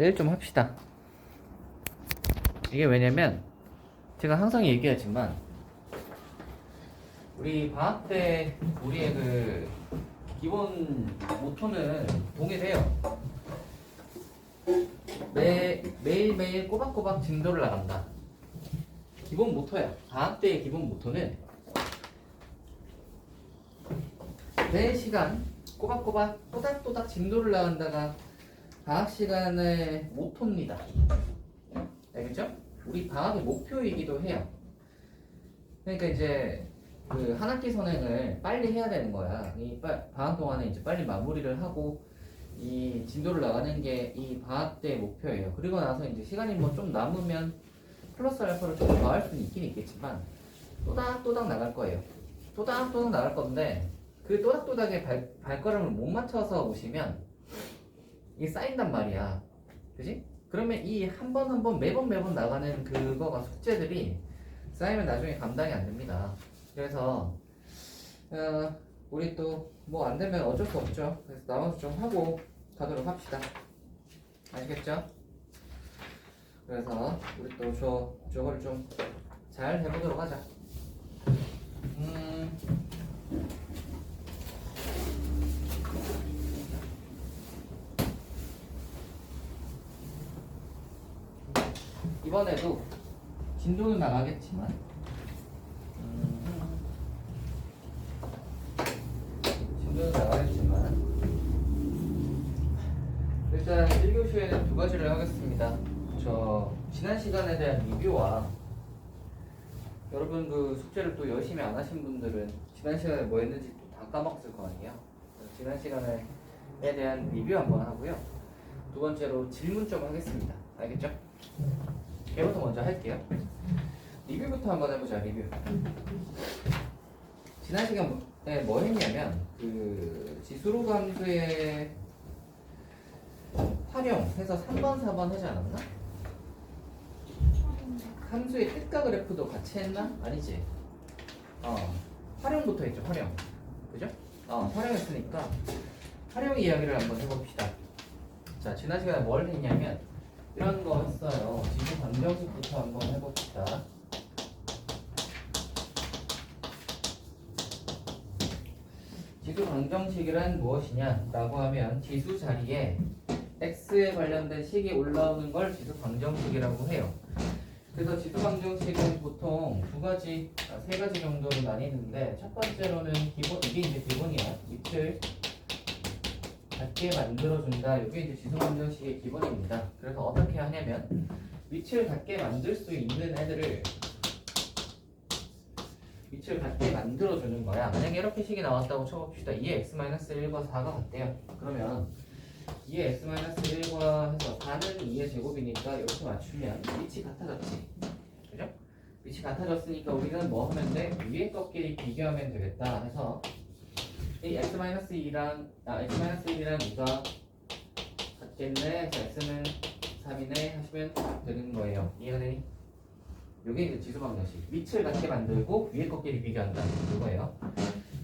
내일 좀 합시다. 이게 왜냐면 제가 항상 얘기하지만 우리 방학 때 우리의 그 기본 모토는 동일해요. 매일매일 꼬박꼬박 진도를 나간다. 기본 모토야. 방학 때의 기본 모토는 매 시간 꼬박꼬박 또닥또닥 진도를 나간다가 방학 시간의 모토입니다. 알겠죠? 우리 방학의 목표이기도 해요. 그러니까 이제 그 한 학기 선행을 빨리 해야 되는 거야. 이 방학 동안에 이제 빨리 마무리를 하고 이 진도를 나가는 게 이 방학 때 목표예요. 그리고 나서 이제 시간이 뭐 좀 남으면 플러스 알파를 좀 더 할 수는 있긴 있겠지만 또닥또닥 나갈 거예요. 또닥또닥 나갈 건데 그 또닥또닥의 발걸음을 못 맞춰서 오시면 이게 쌓인단 말이야. 그지? 그러면 이 한 번 한 번 매번 나가는 그거가 숙제들이 쌓이면 나중에 감당이 안 됩니다. 그래서 우리 또 뭐 안 되면 어쩔 수 없죠. 그래서 나와서 좀 하고 가도록 합시다. 아시겠죠? 그래서 우리 또 저거를 좀 잘 해보도록 하자. 이번에도 진도는 나가겠지만 진도는 나가겠지만 일단 1교시에는 두 가지를 하겠습니다. 저 지난 시간에 대한 리뷰와 여러분 그 숙제를 또 열심히 안 하신 분들은 지난 시간에 뭐 했는지 또 다 까먹었을 거 아니에요. 지난 시간에 대한 리뷰 한번 하고요. 두 번째로 질문 좀 하겠습니다. 알겠죠? 걔부터 먼저 할게요. 리뷰부터 한번 해보자. 리뷰. 지난 시간에 뭐 했냐면 그 지수로 함수의 활용해서 3번, 4번 하지 않았나? 함수의 뜻과 그래프도 같이 했나? 아니지. 활용부터 했죠. 활용. 그죠? 활용했으니까 활용 이야기를 한번 해봅시다. 자, 지난 시간에 뭘 했냐면 이런 거 했어요. 지수 방정식부터 한번 해봅시다. 지수 방정식이란 무엇이냐? 라고 하면 지수 자리에 x에 관련된 식이 올라오는 걸 지수 방정식이라고 해요. 그래서 지수 방정식은 보통 세 가지 정도로 나뉘는데 첫 번째로는 이게 이제 기본이야. 밑을 같게 만들어준다. 이게 이제 지수 방정식의 기본입니다. 그래서 어떻게 하냐면 밑을 같게 만들 수 있는 애들을 밑을 같게 만들어주는 거야. 만약에 이렇게 식이 나왔다고 쳐봅시다. 2의 x-1과 4가 같대요. 그러면 2의 x-1과 해서 4는 2의 제곱이니까 이렇게 맞추면 밑이 같아졌지. 그죠? 밑이 같아졌으니까 우리는 뭐 하면 돼? 위에 것끼리 비교하면 되겠다 해서 이 x-2랑 x-1이랑 2가 같겠네. 자, x는 3이네 하시면 되는 거예요. 이해가 되니? 이게 이제 지수 방정식. 밑을 같게 만들고 위에 것끼리 비교한다. 이거예요.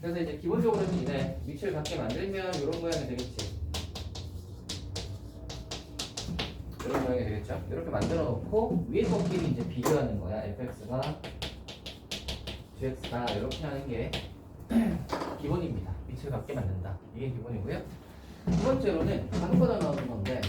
그래서 이제 기본적으로는 이제 밑을 같게 만들면 이런 모양이 되겠지. 이런 모양이 되겠죠. 이렇게 만들어 놓고 위에 것끼리 이제 비교하는 거야. fx가 gx가 이렇게 하는 게 기본입니다. 밑을 같게 만든다. 이게 기본이고요. 두 번째로는 간보다 나오는 건데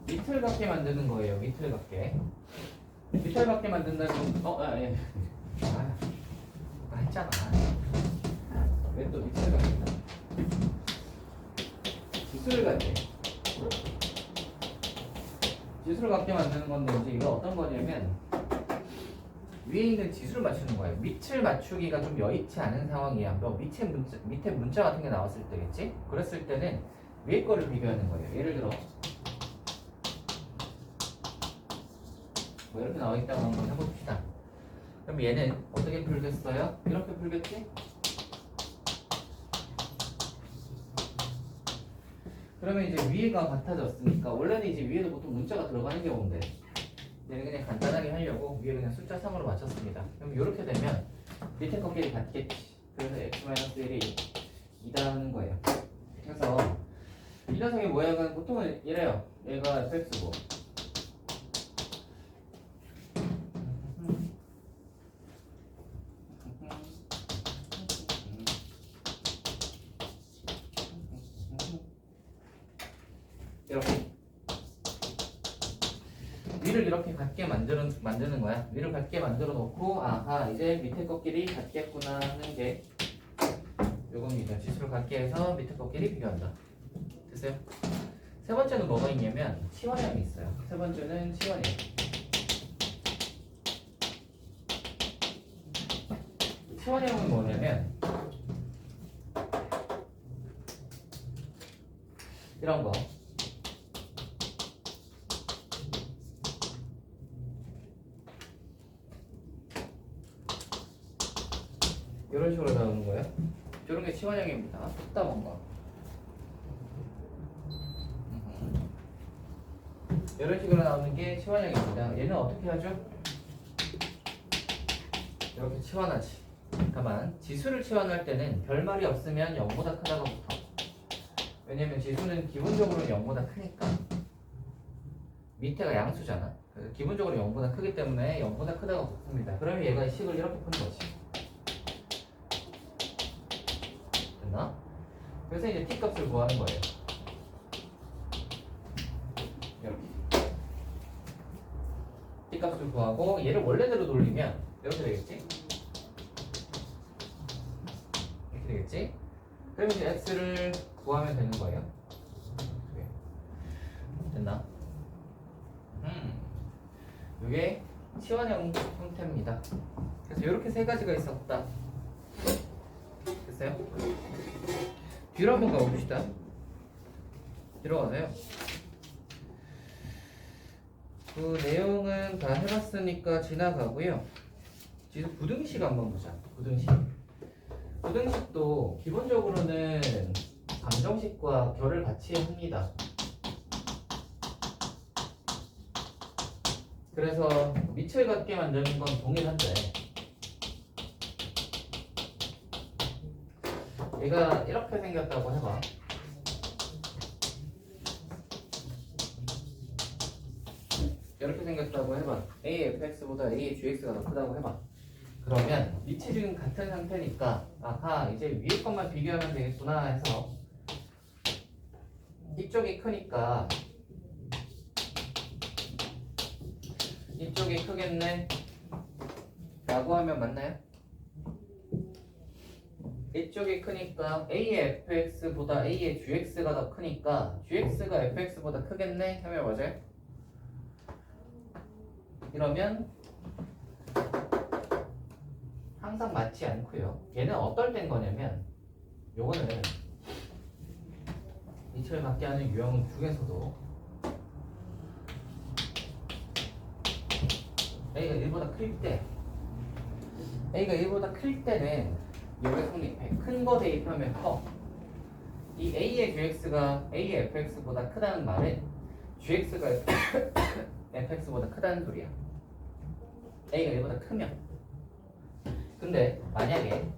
밑을 같게 만드는 거예요. 밑을 같게. 밑을 같게 만든다는 예. 했잖아. 왜 또 밑을 같게? 지수를 갖게. 지수를 갖게 만드는 건데 이제 이거 어떤 거냐면 위에 있는 지수를 맞추는 거예요. 밑을 맞추기가 좀 여의치 않은 상황이야. 뭐 밑에 문자 같은 게 나왔을 때겠지? 그랬을 때는 위에 거를 비교하는 거예요. 예를 들어 뭐 이렇게 나와 있다고 한번 해봅시다. 그럼 얘는 어떻게 풀겠어요? 이렇게 풀겠지? 그러면 이제 위에가 같아졌으니까 원래는 이제 위에도 보통 문자가 들어가는 경우인데 얘는 그냥 간단하게 하려고 위에 그냥 숫자 3으로 맞췄습니다. 그럼 이렇게 되면 밑에 컷끼리 같겠지. 그래서 x-1이 2다 하는 거예요. 그래서 이 녀석의 모양은 보통은 이래요. 얘가 fx고 이렇게 위를 이렇게 같게 만드는 거야. 위를 같게 만들어 놓고 아하 이제 밑에 것끼리 같겠구나 하는 게 요겁니다. 지수를 같게 해서 밑에 것끼리 비교한다. 됐어요? 세 번째는 뭐가 있냐면 치환형이 있어요. 세 번째는 치환형. 치환형은 뭐냐면 이런 거. 이런 식으로 나오는 거예요. 이런 게 치환형입니다. 복잡한 거. 이런 식으로 나오는 게 치환형입니다. 얘는 어떻게 하죠? 이렇게 치환하지. 다만 지수를 치환할 때는 별말이 없으면 0보다 크다고 붙어. 왜냐면 지수는 기본적으로 0보다 크니까. 밑에가 양수잖아. 그래서 기본적으로 0보다 크기 때문에 0보다 크다고 붙습니다. 그러면 얘가 식을 이렇게 푸는 거지. 됐나? 그래서 이제 t 값을 구하는 거예요. 이렇게 t 값을 구하고 얘를 원래대로 돌리면 이렇게 되겠지? 이렇게 되겠지? 그러면 이제 x를 구하면 되는 거예요. 됐나? 이게 치환형 형태입니다. 그래서 이렇게 세 가지가 있었다. 됐어요? 뒤로 한번 가봅시다. 뒤로 가세요. 그 내용은 다 해봤으니까 지나가고요. 지금 부등식 한번 보자. 부등식. 부등식도 기본적으로는 방정식과 결을 같이 합니다. 그래서 밑을 같게 만드는 건 동일한데 얘가 이렇게 생겼다고 해봐. 이렇게 생겼다고 해봐. A의 fx보다 A의 gx가 더 크다고 해봐. 그러면 밑이 지금 같은 상태니까 아하 이제 위에 것만 비교하면 되겠구나 해서 이쪽이 크니까 이쪽이 크겠네 라고 하면 맞나요? 이쪽이 크니까 A의 fx보다 A의 gx가 더 크니까 gx가 fx보다 크겠네 하면 맞아요? 이러면 항상 맞지 않고요. 얘는 어떨 땐 거냐면 요거는 이철 갖게 하는 유형 중에서도 A가 1보다 클 때 A가 1보다 클 때는 요게 성립해. 큰 거 대입하면 커. 이 A의 gx가 A의 fx보다 크다는 말은 gx가 fx보다 크다는 소리야. A가 1보다 크면. 근데 만약에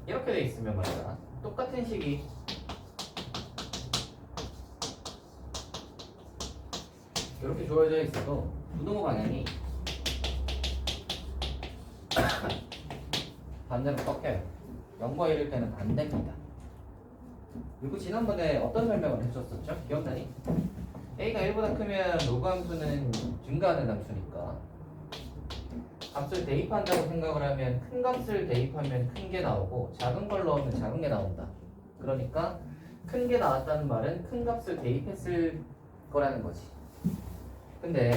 이렇게 돼 있으면 말이야. 똑같은 식이 이렇게 주어져 있어도 부등호 방향이 반대로 꺾여요. 0과 1일 때는 반대입니다. 그리고 지난번에 어떤 설명을 해줬었죠? 기억나니? A가 1보다 크면 로그 함수는 증가하는 함수니까 값을 대입한다고 생각을 하면 큰 값을 대입하면 큰 게 나오고 작은 걸 넣으면 작은 게 나온다. 그러니까 큰 게 나왔다는 말은 큰 값을 대입했을 거라는 거지. 근데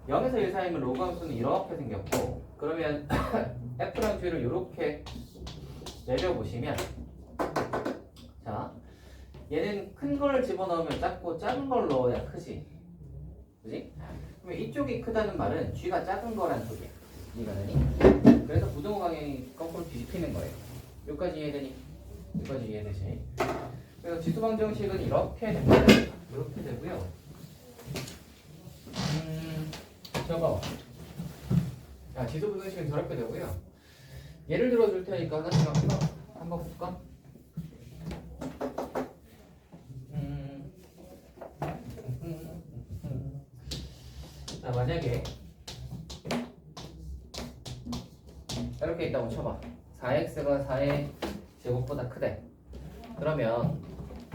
0에서 1 사이면 로그 함수는 이렇게 생겼고 그러면 F랑 G를 이렇게 내려보시면 자 얘는 큰 걸 집어넣으면 작고 작은 걸 넣어야 크지. 그지? 그러면 이쪽이 크다는 말은 G가 작은 거란 소리야. 이거는. 그래서 부등호 방향이 거꾸로 뒤집히는 거예요. 여기까지 이해되니? 여기까지 이해되지? 그래서 지수 방정식은 이렇게 됩니다. 이렇게 되고요. 저거. 지수 방정식은 저렇게 되고요. 예를 들어 줄 테니까 하나씩 한번 볼까? 자, 만약에 이렇게 있다고 쳐봐. 4x가 4의 제곱보다 크대. 그러면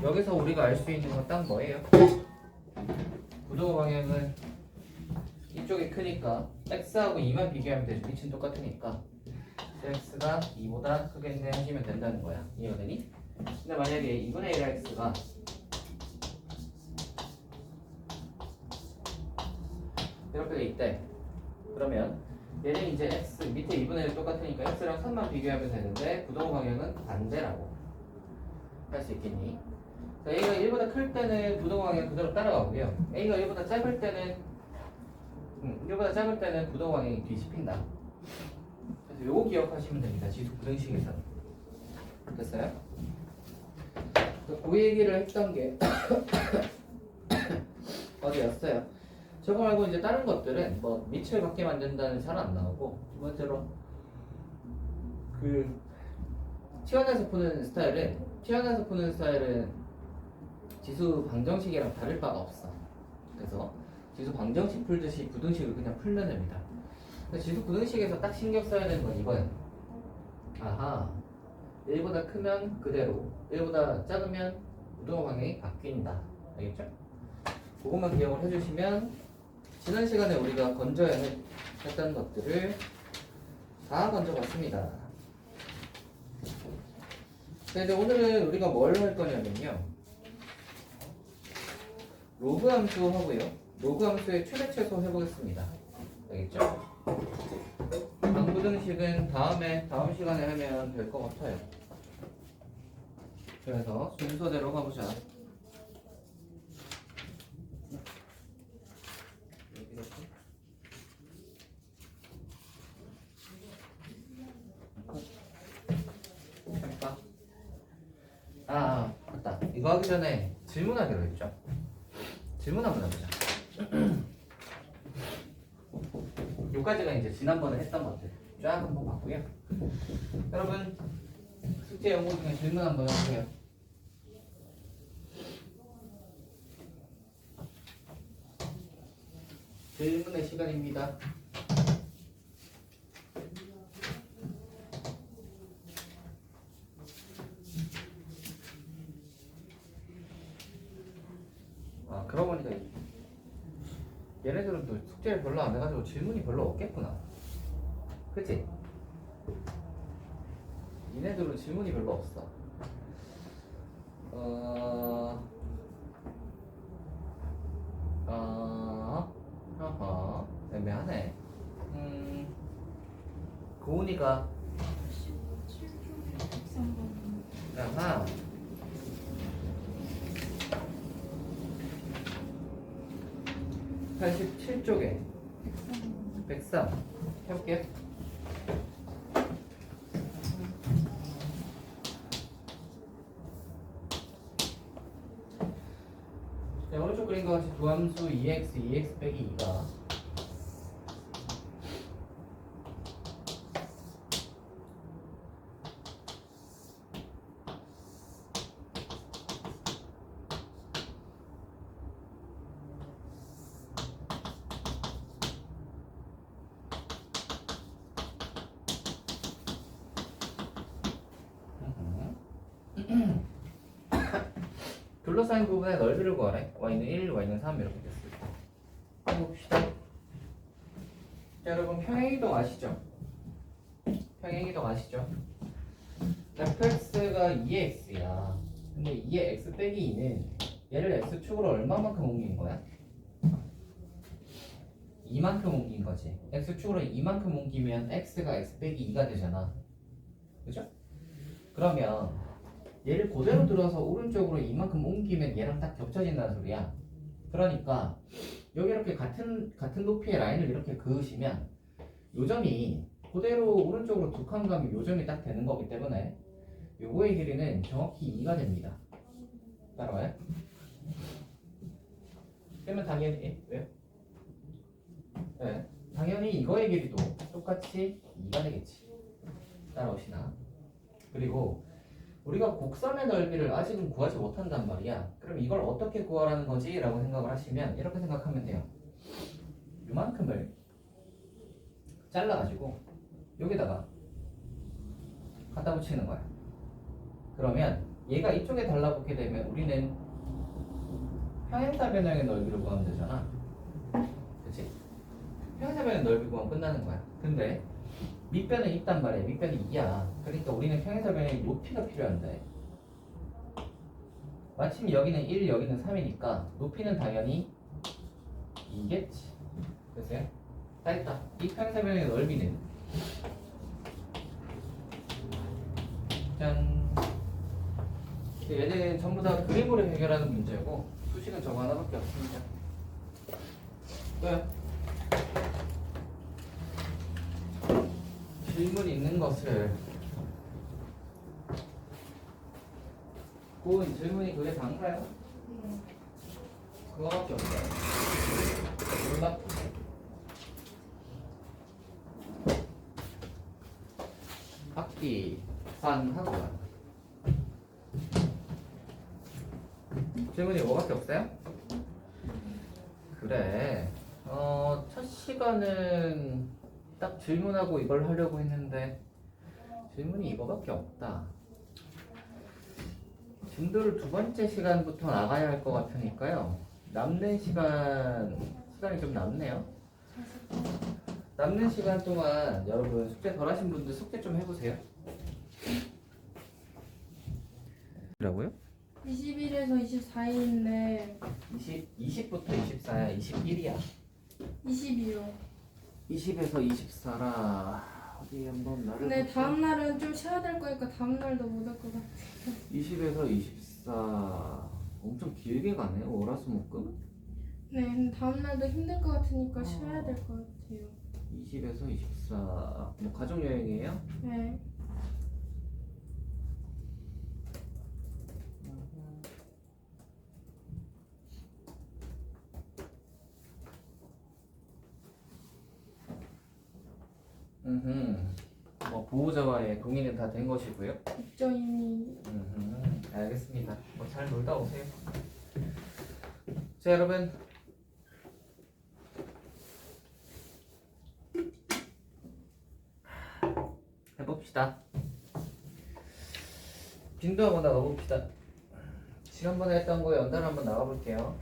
여기서 우리가 알 수 있는 건 딱 뭐예요? 부도 방향은 이쪽이 크니까 x하고 2만 비교하면 되죠. 위치는 똑같으니까 x가 2보다 크겠네 하시면 된다는 거야. 이해가 되니? 근데 만약에 2분의 1x가 이렇게 돼 있대. 그러면 얘는 이제 x 밑에 2분의 1 똑같으니까 x랑 3만 비교하면 되는데 부동 방향은 반대라고 할 수 있겠니? 자, a가 1보다 클 때는 부동 방향 그대로 따라가고요. a가 1보다 작을 때는 1보다 작을 때는 부동 방향이 뒤집힌다. 그래서 요거 기억하시면 됩니다. 지수 부등식에서는. 됐어요? 그 얘기를 했던 게 어디였어요? 저거 말고 이제 다른 것들은 뭐 밑을 같게 만든다는 잘 안 나오고, 두 번째로 그 튀어나와서 푸는 스타일은 지수 방정식이랑 다를 바가 없어. 그래서 지수 방정식 풀듯이 부등식을 그냥 풀면 됩니다. 지수 부등식에서 딱 신경 써야 되는 건 이거예요. 아하, 1보다 크면 그대로, 1보다 작으면 부동 방향이 바뀐다. 알겠죠? 그것만 기억을 해주시면 지난 시간에 우리가 건져야 했던 것들을 다 건져봤습니다. 근데 오늘은 우리가 뭘 할 거냐면요, 로그 함수 하고요, 로그 함수의 최대 최소 해보겠습니다. 알겠죠? 방부등식은 다음 시간에 하면 될 것 같아요. 그래서 순서대로 가보자. 맞다. 이거 하기 전에 질문하기로 했죠. 질문 한번 해보자. 요까지가 이제 지난번에 했던 것들 쫙 한번 봤고요. 여러분 숙제 연구 중에 질문 한번 해보세요. 질문의 시간입니다. 그러고 보니까 얘네들은 또 숙제를 별로 안 해가지고 질문이 별로 없겠구나. 그치? 얘네들은 질문이 별로 없어. 애매하네. 고은이가 아하 87쪽에 103 해볼게요. 자, 오른쪽 그림과 같이 두함수 2x 빼기 2가 둘러싸인 부분의 넓이를 구하래. y는 1, y는 3 이렇게 됐을 때 해봅시다. 자, 여러분 평행이동 아시죠? 평행이동 아시죠? fx가 2x야. 근데 2의 x 빼기 2는 얘를 x축으로 얼마만큼 옮긴 거야? 2만큼 옮긴 거지. x축으로 2만큼 옮기면 x가 x 빼기 2가 되잖아. 그죠? 그러면 얘를 그대로 들어서 오른쪽으로 이만큼 옮기면 얘랑 딱 겹쳐진다는 소리야. 그러니까 여기 이렇게 같은 높이의 라인을 이렇게 그으시면 요점이 그대로 오른쪽으로 두 칸 가면 요점이 딱 되는 거기 때문에 요거의 길이는 정확히 2가 됩니다. 따라와요? 그러면 당연히 왜요? 네, 당연히 이거의 길이도 똑같이 2가 되겠지. 따라오시나? 그리고 우리가 곡선의 넓이를 아직은 구하지 못한단 말이야. 그럼 이걸 어떻게 구하라는 거지? 라고 생각을 하시면 이렇게 생각하면 돼요. 이만큼을 잘라가지고 여기다가 갖다 붙이는 거야. 그러면 얘가 이쪽에 달라붙게 되면 우리는 평행사변형의 넓이를 구하면 되잖아. 그치? 평행사변형 넓이 구하면 끝나는 거야. 근데 밑변은 있단 말이야. 밑변이 2야. 그러니까 우리는 평행사변형의 높이가 필요한데 마침 여기는 1, 여기는 3이니까 높이는 당연히 2겠지. 됐어요? 다 했다. 이 평행사변형의 넓이는 짠. 얘는 전부 다 그림으로 해결하는 문제고 수식은 저거 하나밖에 없습니다. 또요? 질문 있는 것을 고은 질문이 그게 단가요? 그거밖에 없어요. 몰라? 학기 반하고 질문이 뭐밖에 없어요? 그래. 첫 시간은 딱 질문하고 이걸 하려고 했는데 질문이 이거밖에 없다. 진도를 두 번째 시간부터 나가야 할 것 같으니까요. 남는 시간이 좀 남네요. 남는 시간 동안 여러분 숙제 덜 하신 분들 숙제 좀 해보세요. 라고요? 21에서 24일인데 20부터 24야. 21이야. 22요. 20에서 24라. 어디 한번 나를 근데 볼게. 다음 날은 좀 쉬어야 될 거니까 다음 날도 못 할 것 같아. 20에서 24 엄청 길게 가네. 월화수목금. 네, 근데 다음 날도 힘들 것 같으니까 쉬어야 될 것 같아요. 20에서 24 뭐 가족여행이에요? 네. 뭐 보호자와의 동의는 다 된 것이고요. 있죠 이미. 알겠습니다. 뭐 잘 놀다 오세요. 자 여러분. 해봅시다. 빈도 한번 나가봅시다. 지난번에 했던 거 연달아 한번 나가볼게요.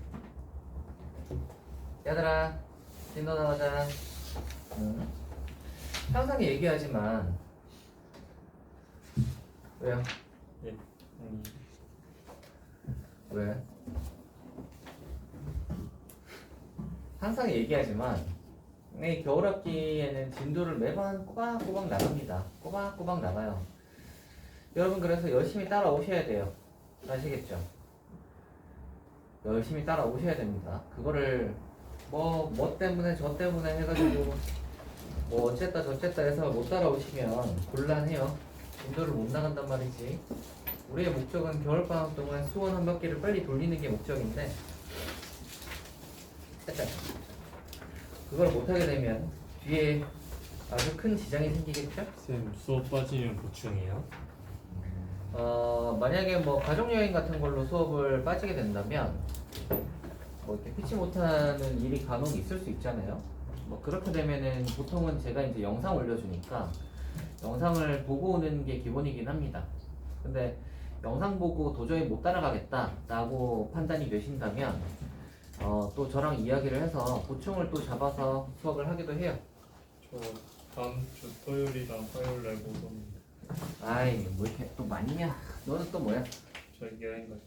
얘들아, 빈도 나가자. 항상 얘기하지만 왜요? 예. 왜? 항상 얘기하지만 이 겨울학기에는 진도를 매번 꼬박꼬박 나갑니다. 꼬박꼬박 나가요. 여러분 그래서 열심히 따라오셔야 돼요. 아시겠죠? 열심히 따라오셔야 됩니다. 그거를 뭐 때문에 저 때문에 해가지고 뭐 어쨌다 저쨌다 해서 못 따라오시면 곤란해요. 진도를 못 나간단 말이지. 우리의 목적은 겨울방학 동안 수원 한 바퀴를 빨리 돌리는 게 목적인데 됐다. 그걸 못하게 되면 뒤에 아주 큰 지장이 생기겠죠? 쌤 수업 빠지면 보충해요? 만약에 뭐 가족여행 같은 걸로 수업을 빠지게 된다면 뭐 이렇게 피치 못하는 일이 간혹 있을 수 있잖아요. 뭐 그렇게 되면은 보통은 제가 이제 영상 올려주니까 영상을 보고 오는 게 기본이긴 합니다. 근데 영상 보고 도저히 못 따라가겠다라고 판단이 되신다면 또 저랑 이야기를 해서 보충을 또 잡아서 수업을 하기도 해요. 저 다음 주 토요일이랑 화요일 날 모범인데 아이 뭐 이렇게 또 많냐? 너는 또 뭐야? 저 여행 가요.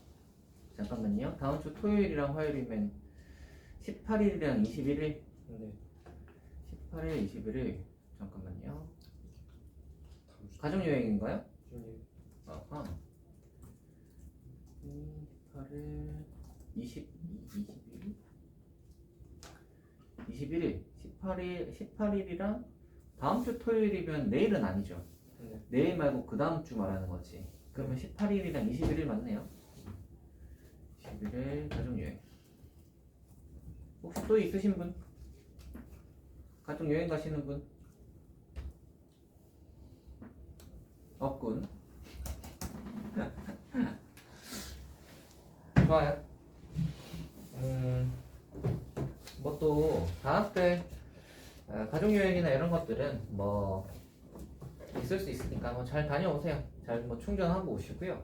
잠깐만요. 다음 주 토요일이랑 화요일이면 18일이랑 21일? 네. 18일, 21일 잠깐만요. 가족여행인가요? 네. 아하. 18일, 21일? 21일, 18일이랑 다음 주 토요일이면 내일은 아니죠. 네. 내일 말고 그 다음 주 말하는 거지. 그러면 18일이랑 21일 맞네요. 11일 가족여행. 혹시 또 있으신 분? 가족여행 가시는 분? 없군. 좋아요. 뭐 또 방학 때 가족여행이나 이런 것들은 뭐 있을 수 있으니까 뭐 잘 다녀오세요. 잘 뭐 충전하고 오시고요.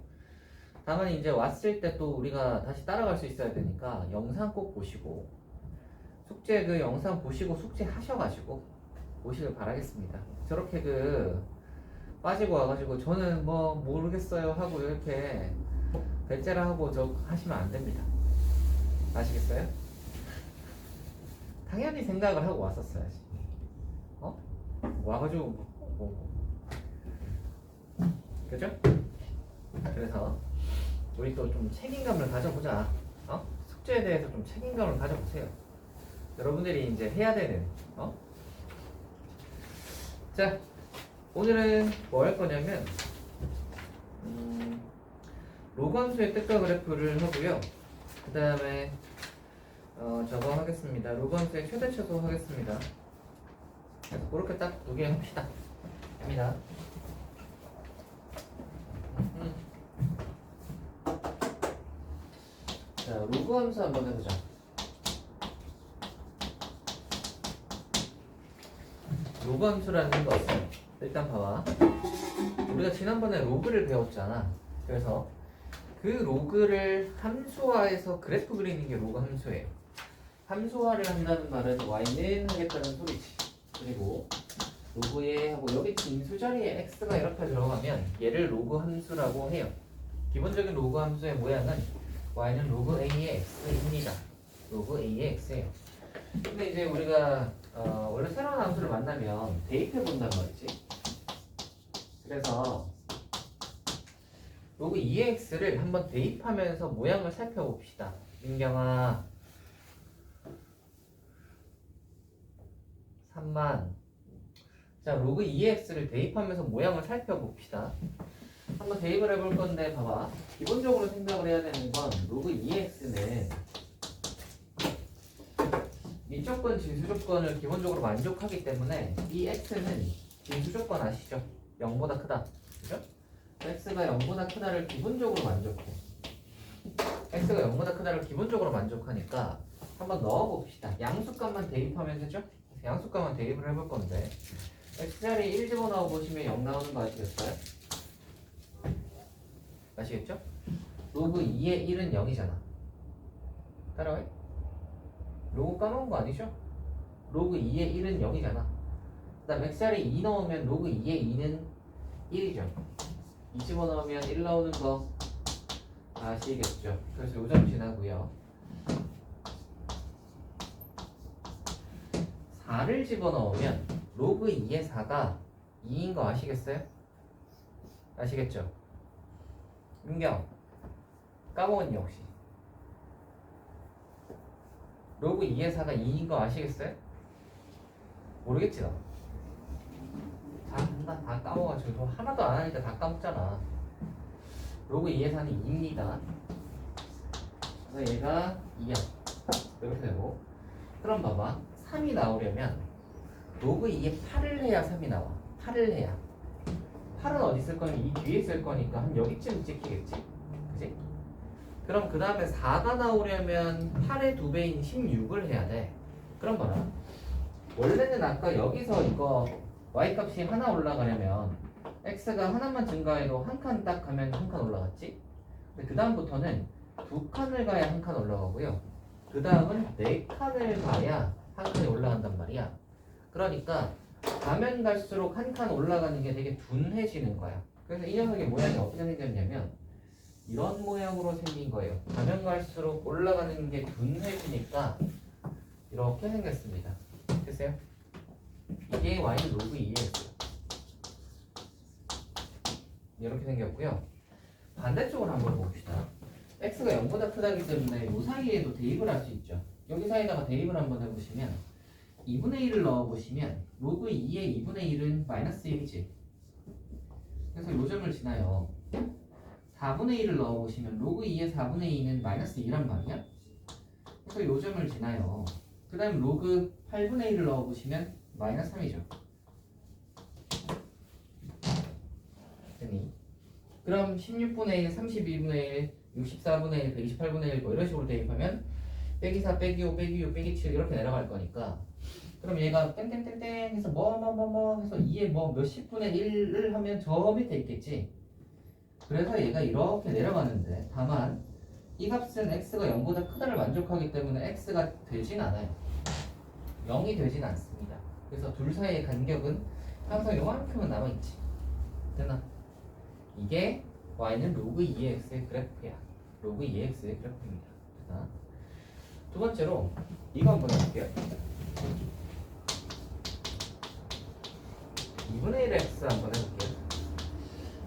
다만 이제 왔을 때 또 우리가 다시 따라갈 수 있어야 되니까 영상 꼭 보시고 숙제 그 영상 보시고 숙제 하셔가지고 오시길 바라겠습니다. 저렇게 빠지고 와가지고 저는 뭐 모르겠어요 하고 이렇게 배째라 하고 저 하시면 안 됩니다. 아시겠어요? 당연히 생각을 하고 왔었어야지. 와가지고 그죠? 그래서 우리 또 좀 책임감을 가져보자. 숙제에 대해서 좀 책임감을 가져보세요. 여러분들이 이제 해야 되는. 자, 오늘은 뭐 할 거냐면 로그 함수의 뜻과 그래프를 하고요. 그 다음에 저거 하겠습니다. 로그 함수의 최대차도 하겠습니다. 그래서 그렇게 딱 두 개 합시다. 됩니다. 자, 로그 함수 한번 해보자. 로그 함수라는 것은 일단 봐봐. 우리가 지난번에 로그를 배웠잖아. 그래서 그 로그를 함수화해서 그래프 그리는 게 로그 함수예요. 함수화를 한다는 말은 y는 하겠다는 소리지. 그리고 로그에 하고 여기 진수 자리에 x가 이렇게 들어가면 얘를 로그 함수라고 해요. 기본적인 로그 함수의 모양은 y는 로그 a의 x입니다. 로그 a의 x예요. 근데 이제 우리가 원래 새로운 함수를 만나면 대입해 본단 말이지. 그래서 로그 2x를 한번 대입하면서 모양을 살펴봅시다. 민경아 3만. 자, 로그 2x를 대입하면서 모양을 살펴봅시다. 한번 대입을 해볼 건데 봐봐. 기본적으로 생각을 해야 되는 건 로그 2x는 이조건 진수조건을 기본적으로 만족하기 때문에 이 x는 진수조건 아시죠? 0보다 크다. 그죠? x가 0보다 크다를 기본적으로 만족해. x가 0보다 크다를 기본적으로 만족하니까 한번 넣어봅시다. 양수값만 대입하면 되죠? 양수값만 대입을 해볼 건데 x자리에 1 집어넣어 보시면 0 나오는 거 아시겠어요? 아시겠죠? 로그 2의 1은 0이잖아. 따라와요? 로그 까먹은 거 아니죠? 로그 2의 1은 0이잖아. 그 다음 x자리에 2 넣으면 로그 2의 2는 1이죠. 2 집어넣으면 1 나오는 거 아시겠죠? 그래서 요점 지나고요. 4를 집어넣으면 로그 2의 4가 2인 거 아시겠어요? 아시겠죠? 민경 까먹었니 혹시? 로그 2의 4가 2인 거 아시겠어요? 모르겠지 너? 다 까먹어가지고 하나도 안 하니까 다 까먹잖아. 로그 2의 4는 2입니다. 그래서 얘가 2야. 이렇게 되고 그럼 봐봐 3이 나오려면 로그 2에 8을 해야 3이 나와. 8을 해야 8은 어디 있을 거니? 이 뒤에 있을 거니까 한 여기쯤 찍히겠지? 그치? 그럼 그 다음에 4가 나오려면 8의 2배인 16을 해야 돼. 그럼 봐라. 원래는 아까 여기서 이거 y값이 하나 올라가려면 x가 하나만 증가해도 한 칸 딱 가면 한 칸 올라갔지? 근데 그 다음부터는 2칸을 가야 한 칸 올라가고요. 그 다음은 4칸을 가야 한 칸이 올라간단 말이야. 그러니까 가면 갈수록 한 칸 올라가는 게 되게 둔해지는 거야. 그래서 이 녀석의 모양이 어떻게 생겼냐면 이런 모양으로 생긴 거예요. 가면 갈수록 올라가는 게 둔해지니까 이렇게 생겼습니다. 됐어요? 이게 y는 로그 2x 이렇게 생겼고요. 반대쪽으로 한번 봅시다. x가 0보다 크다기 때문에 이 사이에도 대입을 할 수 있죠. 여기 사이에다가 대입을 한번 해보시면 2분의 1을 넣어보시면 로그 2의 2분의 1은 마이너스 1이지. 그래서 요점을 지나요. 4분의 1을 넣어보시면 로그 2의 4분의 2는 마이너스 2란 말이야. 그래서 요점을 지나요. 그 다음 로그 8분의 1을 넣어보시면 마이너스 3이죠. 됐니? 그럼 16분의 1, 32분의 1, 64분의 1, 128분의 1 뭐 이런 식으로 대입하면 빼기 4, 빼기 5, 빼기 6, 빼기 7 이렇게 내려갈 거니까 그럼 얘가 땡땡땡땡 해서 뭐 해서 2에 뭐 몇십 분의 1을 하면 저 밑에 있겠지. 그래서 얘가 이렇게 내려가는데 다만 이 값은 x가 0보다 크다를 만족하기 때문에 x가 되진 않아요. 0이 되진 않습니다. 그래서 둘 사이의 간격은 항상 요만큼은 남아있지. 됐나? 이게 y는 로그 2x의 그래프야. 로그 2x의 그래프입니다. 됐나? 두 번째로 이거 한번 해볼게요. 2분의 1x 한번 해볼게요.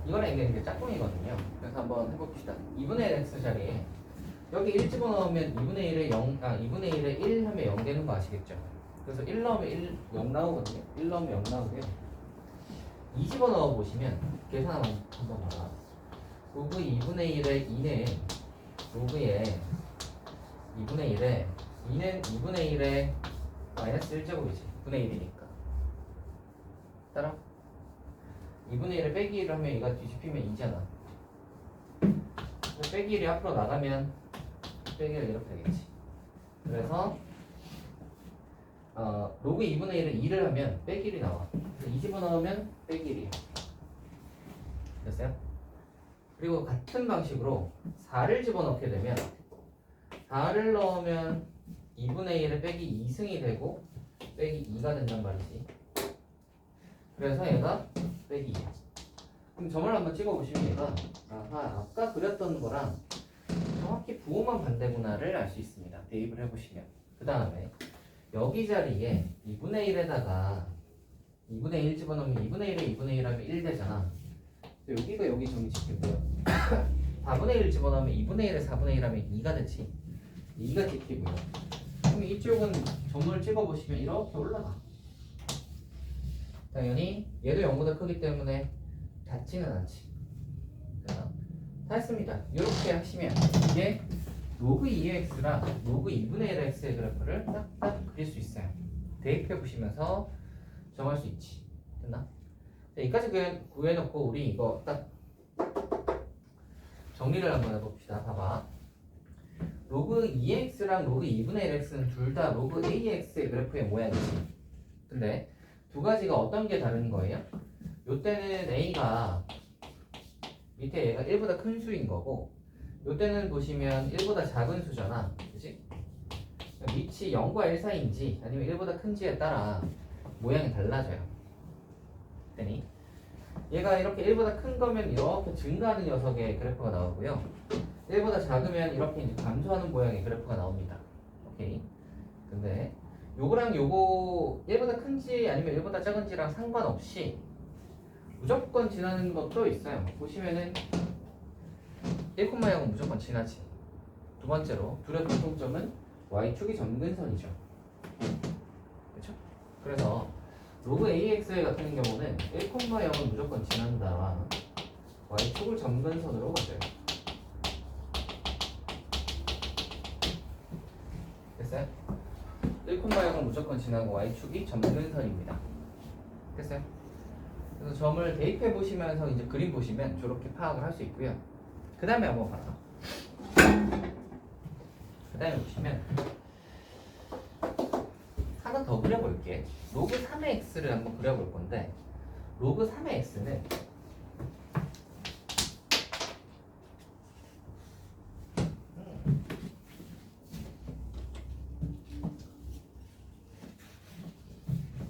이거는 이게 짝꿍이거든요. 그래서 한번 해봅시다. 2분의 1x 자리에 여기 1 집어넣으면 2분의 1에 0, 2분의 1에 1 하면 0 되는 거 아시겠죠? 그래서 1 넣으면 1, 0 나오거든요. 1 넣으면 0 나오고요. 2 집어넣어 보시면 계산 한번 봐라. 로그 2분의 1에 2는 로그에 2분의 1에 2는 2분의 1에 마이너스 1제곱이지. 분의 1이니까. 따라? 2분의 1에 빼기 1을 하면 얘가 뒤집히면 2잖아. 빼기 1이 앞으로 나가면 빼기 1 이렇게 되겠지. 그래서 로그 2분의 1은 2를 하면 빼기 1이 나와. 그래서 2 집어넣으면 빼기 1이에요. 됐어요? 그리고 같은 방식으로 4를 집어넣게 되면 4를 넣으면 2분의 1에 빼기 2승이 되고 빼기 2가 된단 말이지. 그래서 얘가 빼기 2. 그럼 점을 한번 찍어보시면 얘가 아까 그렸던 거랑 정확히 부호만 반대구나를 알 수 있습니다. 대입을 해보시면. 그 다음에 여기 자리에 2분의 1에다가 2분의 1 집어넣으면 2분의 1에 2분의 1 하면 1 되잖아. 여기가 여기 점이 찍히고요. 4분의 1 집어넣으면 2분의 1에 4분의 1 하면 2가 되지. 2가 찍히고요. 그럼 이쪽은 점을 찍어보시면 이렇게 올라가. 당연히 얘도 0보다 크기 때문에 닿지는 않지. 다 했습니다. 이렇게 하시면 이게 로그 2x랑 로그 2분의 1x의 그래프를 딱딱 그릴 수 있어요. 대입해 보시면서 정할 수 있지. 됐나? 자, 여기까지 구해놓고 우리 이거 딱 정리를 한번 해봅시다. 봐봐. 로그 2x랑 로그 2분의 1x는 둘 다 로그 ax의 그래프의 모양이지. 근데 두 가지가 어떤 게 다른 거예요? 요때는 a가 밑에 얘가 1보다 큰 수인 거고 요때는 보시면 1보다 작은 수잖아. 그치? 밑이 0과 1 사이인지 아니면 1보다 큰지에 따라 모양이 달라져요. 됐니? 얘가 이렇게 1보다 큰 거면 이렇게 증가하는 녀석의 그래프가 나오고요. 1보다 작으면 이렇게 이제 감소하는 모양의 그래프가 나옵니다. 오케이. 근데 요거랑 요거 1보다 큰지 아니면 1보다 작은지랑 상관없이 무조건 지나는 것도 있어요. 보시면은 1,0은 무조건 지나지. 두 번째로 둘의 공통점은 y축이 점근선이죠. 그렇죠? 그래서 로그 ax 같은 경우는 1,0은 무조건 지난다. y축을 점근선으로 가져요. 됐어요? 1,0은 무조건 지나고 y축이 점근선입니다. 됐어요? 그래서 점을 대입해 보시면서 이제 그림 보시면 저렇게 파악을 할 수 있고요. 그 다음에 한번 봐라. 그 다음에 보시면 하나 더 그려볼게. 로그 3의 x를 한번 그려볼 건데 로그 3의 x는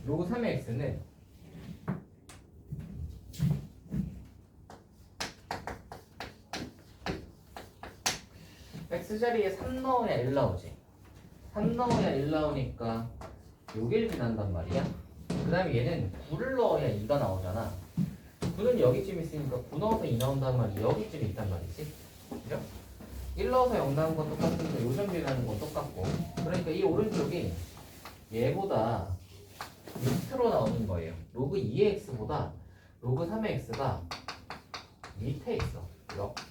로그 3의 x는 x자리에 3 넣어야 1 나오지. 3 넣어야 1 나오니까 요길 지난단 말이야. 그 다음에 얘는 9를 넣어야 2가 나오잖아. 9는 여기쯤 있으니까 9 넣어서 2 나온단 말이 여기쯤 있단 말이지. 그죠? 1 넣어서 0 나온 건 똑같은데 요점 비라는 건 똑같고. 그러니까 이 오른쪽이 얘보다 밑으로 나오는 거예요. 로그 2의 x보다 로그 3의 x가 밑에 있어. 이렇게.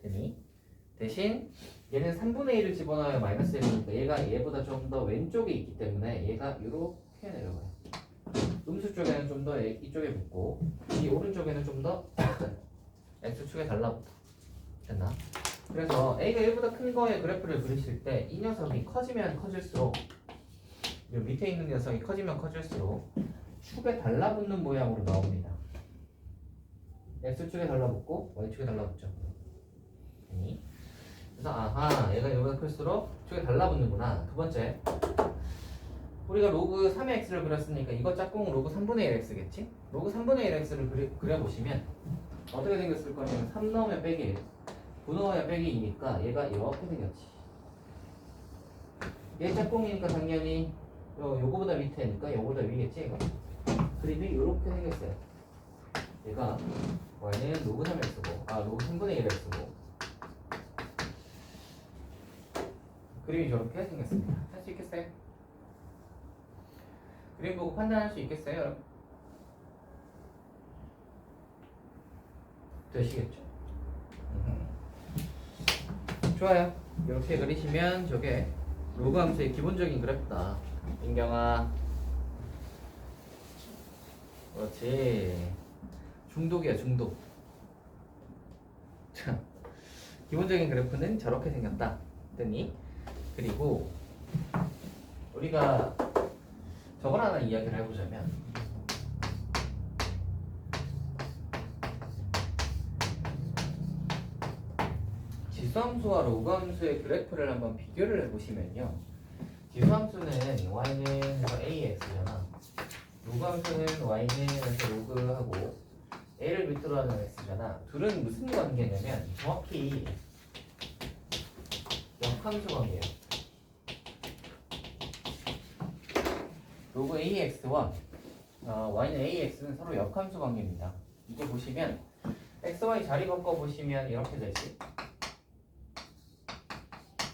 되니? 대신 얘는 3분의 1을 집어넣어야 마이너스 1이니까 얘가 얘보다 좀 더 왼쪽에 있기 때문에 얘가 이렇게 내려가요. 음수 쪽에는 좀 더 이쪽에 붙고 이 오른쪽에는 좀 더 x축에 달라붙어. 됐나? 그래서 a가 1보다 큰 거의 그래프를 그리실 때 이 녀석이 커지면 커질수록 이 밑에 있는 녀석이 커지면 커질수록 축에 달라붙는 모양으로 나옵니다. x축에 달라붙고 y축에 달라붙죠. 아니? 그래서 아하 얘가 얘보다 클수록 축에 달라붙는구나. 두 번째 우리가 로그 3의 x를 그렸으니까 이거 짝꿍 로그 3분의 1 x겠지? 로그 3분의 1 x를 그려보시면 어떻게 생겼을 거냐면 3 넣으면 빼기 1 9 넣어야 빼기 2니까 얘가 이렇게 생겼지. 얘 짝꿍이니까 당연히 요거보다 밑에니까 요거보다 위겠지 얘가. 그림이 이렇게 생겼어요. 얘가 y는 로그 3x고 로그 3분의 1x고 그림이 저렇게 생겼습니다. 할 수 있겠어요? 그림 보고 판단할 수 있겠어요, 여러분? 되시겠죠? 좋아요. 이렇게 그리시면 저게 로그 함수의 기본적인 그래프다. 민경아. 그렇지. 중독이야, 중독. 자, 기본적인 그래프는 저렇게 생겼다. 됐니? 그리고 우리가 저걸 하나 이야기를 해보자면 지수함수와 로그함수의 그래프를 한번 비교를 해보시면요. 지수함수는 y는 해서 ax잖아. 로그함수는 y는 해서 로그하고 a를 밑으로 하는 x잖아. 둘은 무슨 관계냐면 정확히 역함수 관계예요. 로그 ax와 y는 ax는 서로 역함수 관계입니다. 이거 보시면 x, y 자리 바꿔 보시면 이렇게 되지.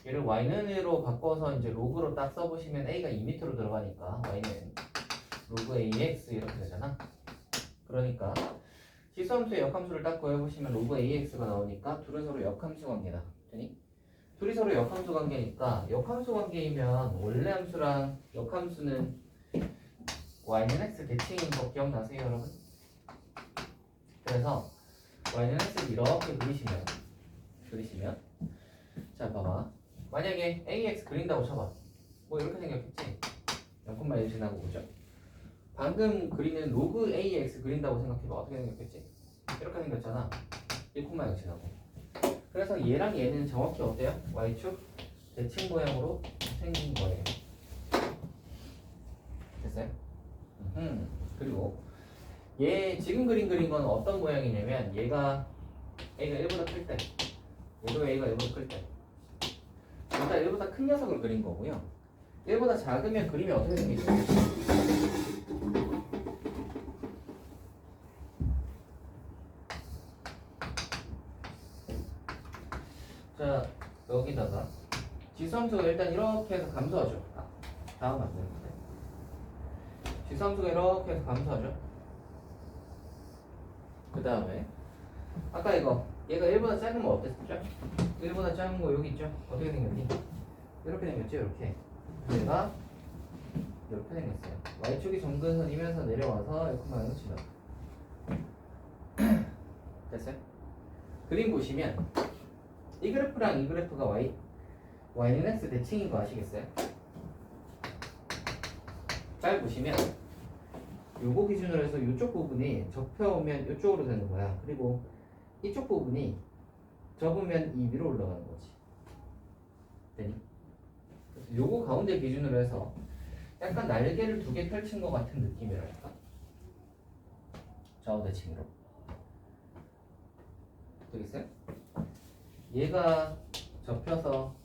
얘를 y는으로 바꿔서 이제 로그로 딱 써보시면 a가 2m로 들어가니까 y는 로그 ax 이렇게 되잖아. 그러니까 지수함수의 역함수를 딱 구해보시면 로그 ax가 나오니까 둘은 서로 역함수 관계다. 되니? 둘이 서로 역함수 관계니까 역함수 관계이면 원래 함수랑 역함수는 y는 x 대칭인 거 기억나세요, 여러분? 그래서 y는 x를 이렇게 그리시면 자 봐봐. 만약에 ax 그린다고 쳐봐. 뭐 이렇게 생겼겠지? 0,1 지나고 보죠. 방금 그리는 로그 ax 그린다고 생각해봐. 어떻게 생겼겠지? 이렇게 생겼잖아. 1,0 지나고. 그래서 얘랑 얘는 정확히 어때요? y축 대칭 모양으로 생긴 거예요. 됐어요? 그리고 얘 지금 그린 건 어떤 모양이냐면 얘가 a가 1보다 클 때, 얘도 a가 1보다 클 때, 일단 1보다 큰 녀석을 그린 거고요. 1보다 작으면 그림이 어떻게 생기죠? 자, 여기다가 지수함수가 일단 이렇게 해서 감소하죠. 다음 안 되는데. 지수함수가 이렇게 해서 감소하죠. 그 다음에 아까 이거 얘가 1보다 작은 거 어땠죠? 1보다 작은 거 여기 있죠? 어떻게 생겼니? 이렇게 생겼죠? 이렇게. 얘가 이렇게 생겼어요. y축이 정근선이면서 내려와서 1,0을 지나가. 됐어요? 그림 보시면 이 그래프랑 이 그래프가 y는 x 대칭인 거 아시겠어요? 잘 보시면 요거 기준으로 해서 이쪽 부분이 접혀오면 이쪽으로 되는 거야. 그리고 이쪽 부분이 접으면 이 위로 올라가는 거지. 되니? 그래서 요거 가운데 기준으로 해서 약간 날개를 두 개 펼친 것 같은 느낌이랄까? 좌우 대칭으로. 되겠어요? 얘가 접혀서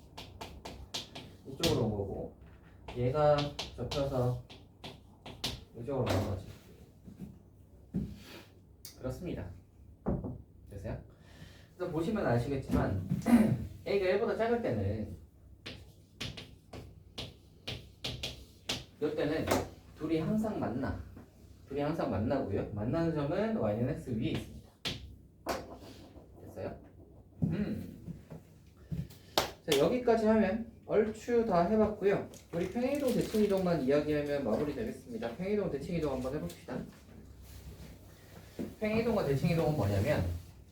이쪽으로 온 거고 얘가 접혀서 이쪽으로 가는 거지. 그렇습니다. 됐어요? 그래서 보시면 아시겠지만 A가 1보다 작을 때는 이때는 둘이 항상 만나고요. 만나는 점은 y는 x 위에 있습니다. 됐어요? 자, 여기까지 하면 얼추 다 해봤고요. 우리 평행이동 대칭이동만 이야기하면 마무리 되겠습니다. 평행이동 대칭이동 한번 해봅시다. 평행이동과 대칭이동은 뭐냐면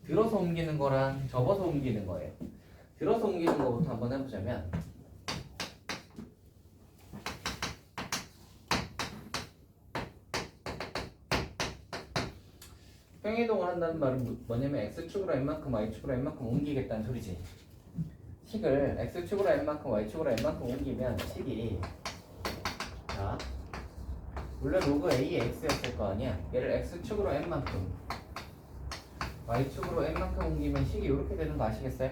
들어서 옮기는 거랑 접어서 옮기는 거예요. 들어서 옮기는 거부터 한번 해보자면 평행이동을 한다는 말은 뭐냐면 x축으로 n만큼 y축으로 n만큼 옮기겠다는 소리지. 식을 x축으로 n만큼 y축으로 n만큼 옮기면 식이 자 원래 로그 a의 x였을 거 아니야. 얘를 x축으로 n만큼 y축으로 n만큼 옮기면 식이 이렇게 되는 거 아시겠어요?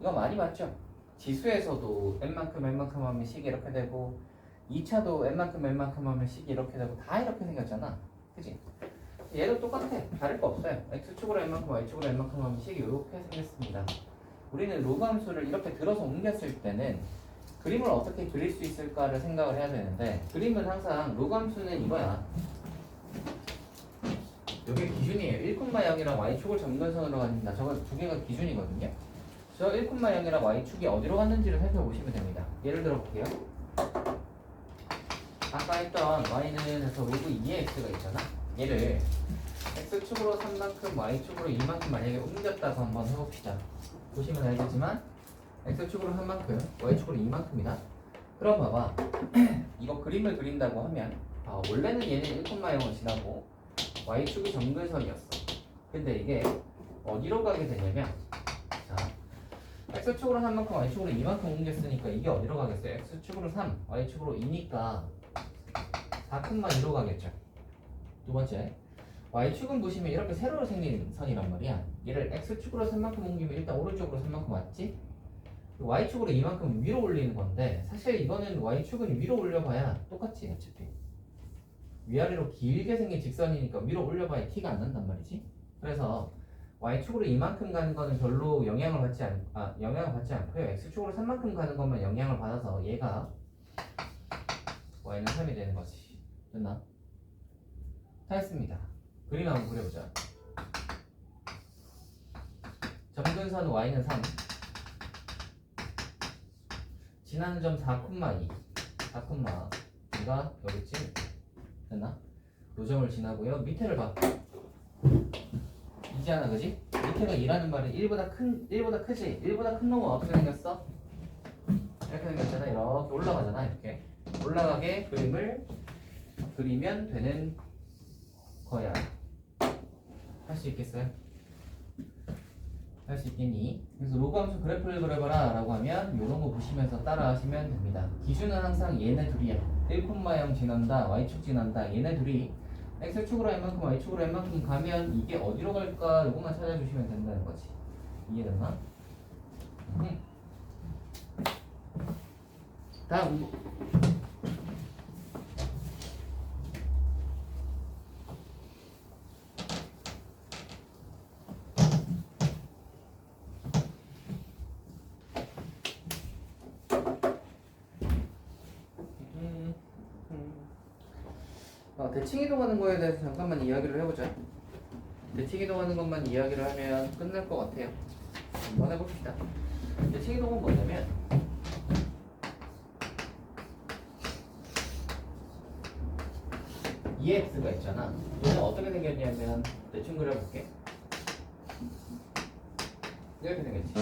이거 많이 봤죠? 지수에서도 n만큼 하면 식이 이렇게 되고 2차도 n만큼 하면 식이 이렇게 되고 다 이렇게 생겼잖아. 그치? 얘도 똑같아. 다를 거 없어요. x축으로 n만큼 y축으로 n만큼 하면 식이 이렇게 생겼습니다. 우리는 로그 함수를 이렇게 들어서 옮겼을 때는 그림을 어떻게 그릴 수 있을까를 생각을 해야 되는데 그림은 항상 로그 함수는 이거야. 이게 기준이에요. 1,0이랑 y축을 점근선으로 가진다. 저거 두 개가 기준이거든요. 저 1,0이랑 y축이 어디로 갔는지를 살펴보시면 됩니다. 예를 들어 볼게요. 아까 했던 y는 에서 로그 2의 x가 있잖아. 얘를 x축으로 3만큼 y축으로 2만큼 만약에 옮겼다고 한번 해봅시다. 보시면 알겠지만 x축으로 3만큼 y축으로 2만큼이다. 그럼 봐봐. 이거 그림을 그린다고 하면 원래는 얘는 1,0을 지나고 y축이 점근선이었어. 근데 이게 어디로 가게 되냐면 자 x축으로 3만큼 y축으로 2만큼 옮겼으니까 이게 어디로 가겠어요? x축으로 3 y축으로 2니까 4,2로 가겠죠. 두 번째 y축은 보시면 이렇게 세로로 생긴 선이란 말이야. 얘를 x축으로 3만큼 옮기면 일단 오른쪽으로 3만큼 왔지? y축으로 2만큼 위로 올리는 건데 사실 이거는 y축은 위로 올려봐야 똑같지 어차피. 위아래로 길게 생긴 직선이니까 위로 올려봐야 티가 안 난단 말이지. 그래서 y축으로 이만큼 가는 거는 별로 영향을 받지 않고요. x축으로 3만큼 가는 것만 영향을 받아서 얘가 y는 3이 되는 거지. 됐나? 다 했습니다. 그림 한번 그려보자. 점근선 y는 3 지나는 점 4,2 4,2가 여기쯤 됐나? 요 점을 지나고요. 밑에를 봐. 이지 않아 그지? 밑에가 2라는 말은 1보다 크지? 1보다 큰 놈은 어떻게 생겼어? 이렇게 생겼잖아. 이렇게 올라가잖아. 이렇게 올라가게 그림을 그리면 되는 거야. 할 수 있겠어요? 할 수 있겠니? 그래서 로그 함수 그래프를 그려봐라 라고 하면 이런 거 보시면서 따라 하시면 됩니다. 기준은 항상 얘네 둘이야. 1,0 지난다 y축 지난다. 얘네 둘이 x축으로 n만큼 y축으로 n만큼 가면 이게 어디로 갈까 요것만 찾아주시면 된다는 거지. 이해됐나? 다음 대칭 이동하는 거에 대해서 잠깐만 이야기를 해보자. 대칭 이동하는 것만 이야기를 하면 끝날 것 같아요. 한번 해봅시다. 대칭 이동은 뭐냐면 EX가 있잖아. 얘는 어떻게 생겼냐면 대충 그려볼게. 이렇게 생겼지.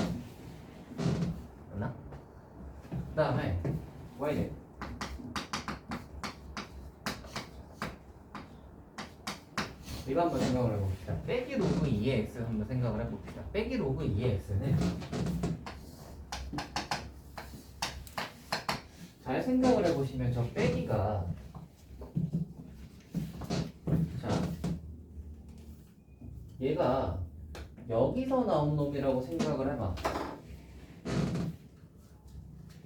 맞나? 그 다음에 Y는 이거 한번 생각을 해봅시다. 빼기 로그 2의 x 한번 생각을 해봅시다. 빼기 로그 2의 x는 잘 생각을 해보시면 저 빼기가 자 얘가 여기서 나온 놈이라고 생각을 해봐.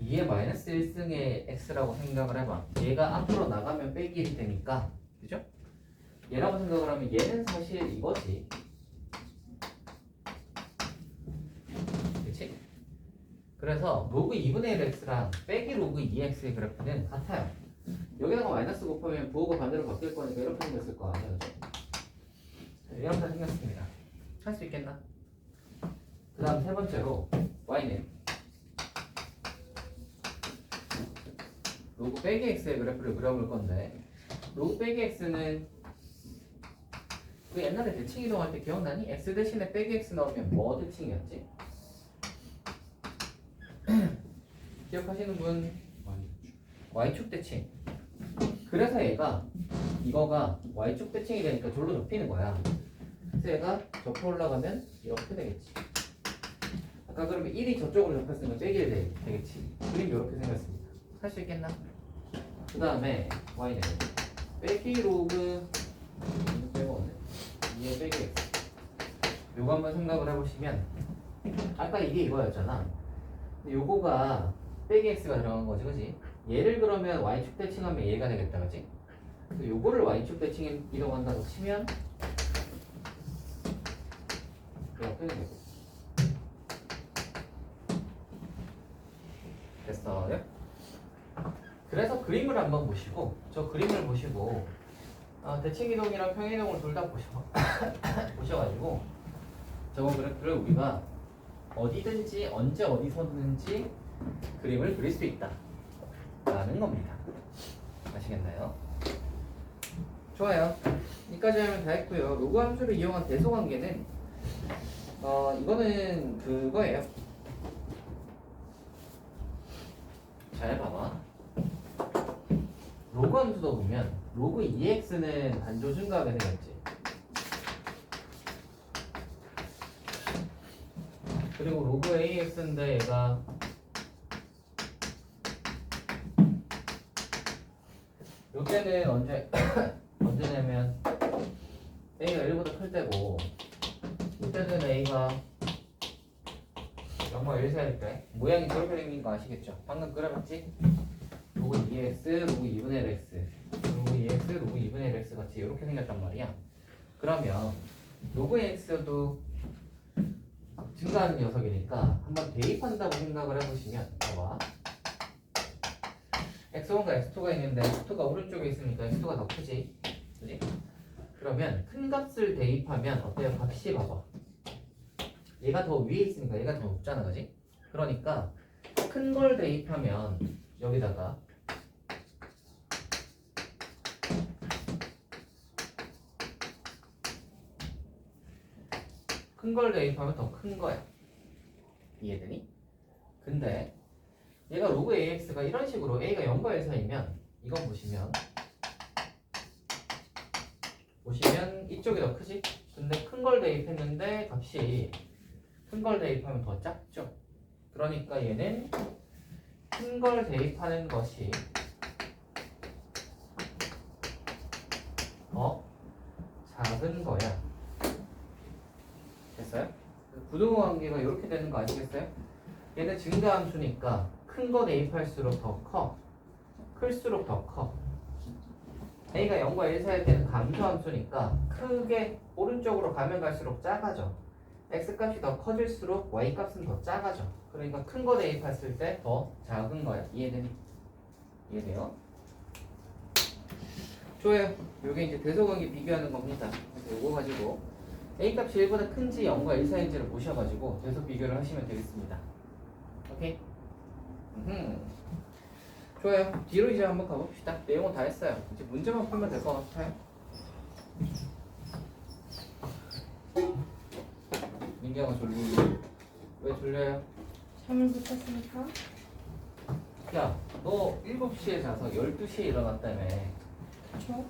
2의 마이너스 1승의 x라고 생각을 해봐. 얘가 앞으로 나가면 빼기 1이 되니까 그죠? 얘라고 생각을 하면 얘는 사실 이거지. 그치? 그래서 로그 2분의 1x랑 빼기 로그 2x의 그래프는 같아요. 여기다가 마이너스 곱하면 부호가 반대로 바뀔 거니까 이렇게 생겼을 거 아니에요. 이렇게 생겼습니다. 할 수 있겠나? 그 다음 세 번째로 y는 로그 빼기 x의 그래프를 그려볼 건데 로그 빼기 x는 그 옛날에 대칭 이동할 때 기억나니? x 대신에 빼기 x 나오면 뭐 대칭이었지? 기억하시는 분? y축 대칭. 그래서 얘가 이거가 y축 대칭이 되니까 절로 접히는 거야. 그래서 얘가 접혀 올라가면 이렇게 되겠지. 아까 그러면 1이 저쪽으로 접혔으면 빼기 되겠지. 그림 이렇게 생겼습니다. 할 수 있겠나? 그 다음에 y는 빼기 로그 빼고 2의 빼기 x. 요거 한번 생각을 해보시면 아까 이게 이거였잖아. 근데 요거가 빼기 x가 들어간 거지, 그지? 얘를 그러면 y축 대칭하면 얘가 되겠다, 그지? 그래서 요거를 y축 대칭 이동한다고 치면 이렇게 되겠고. 됐어요? 그래서 그림을 한번 보시고 저 그림을 보시고 대칭 이동이랑 평행 이동을 둘 다 보셔가지고 저거 그래프를 우리가 어디든지 언제 어디서든지 그림을 그릴 수 있다 라는 겁니다. 아시겠나요? 좋아요. 여기까지 하면 다 했고요. 로그 함수를 이용한 대소관계는 이거는 그거예요. 잘 봐봐. 로그 함수도 보면 로그 2x는 반조 증가하게 생겼지. 그리고 로그 ax인데 얘가 요때는 언제냐면 a가 1보다 클 때고 이때는 a가 0과 1 사이일 때 모양이 저렇게 생긴 거 아시겠죠? 방금 그려봤지? 로그 2x, 로그 2분의 1 x 로그 2x, 로그 2분의 1 x 같이 이렇게 생겼단 말이야. 그러면 로그 x도 증가하는 녀석이니까 한번 대입한다고 생각을 해보시면 봐봐. x1과 x2가 있는데 x2가 오른쪽에 있으니까 x2가 더 크지, 그지? 그러면 큰 값을 대입하면 어때요? 값이 봐봐. 얘가 더 위에 있으니까 얘가 더 높잖아, 그지? 그러니까 큰 걸 대입하면 여기다가 큰 걸 대입하면 더 큰 거야. 이해되니? 근데 얘가 로그 ax가 이런 식으로 a가 0과 1 사이면 이건 보시면 이쪽이 더 크지? 근데 큰 걸 대입했는데 값이 큰 걸 대입하면 더 작죠? 그러니까 얘는 큰 걸 대입하는 것이 더 작은 거야. 됐어요? 부등호 관계가 이렇게 되는 거 아시겠어요? 얘는 증가함수니까 큰 거 대입할수록 더 커. 클수록 더 커. a가 0과 1 사이일 때는 감소함수니까 크게 오른쪽으로 가면 갈수록 작아져. x값이 더 커질수록 y값은 더 작아져. 그러니까 큰 거 대입했을 때 더 작은 거야. 이해되니? 이해돼요? 좋아요. 요게 이제 대소관계 비교하는 겁니다. 그래서 요거 가지고 a값이 1보다 큰지 0과 1 사이인지를 보셔가지고 대소 비교를 하시면 되겠습니다. 오케이? 좋아요. 뒤로 이제 한번 가봅시다. 내용은 다 했어요. 이제 문제만 풀면 될 것 같아요. 민경아 졸리. 왜 졸려요? 잠을 못 잤으니까. 야, 너 7시에 자서 12시에 일어났다며. 그쵸?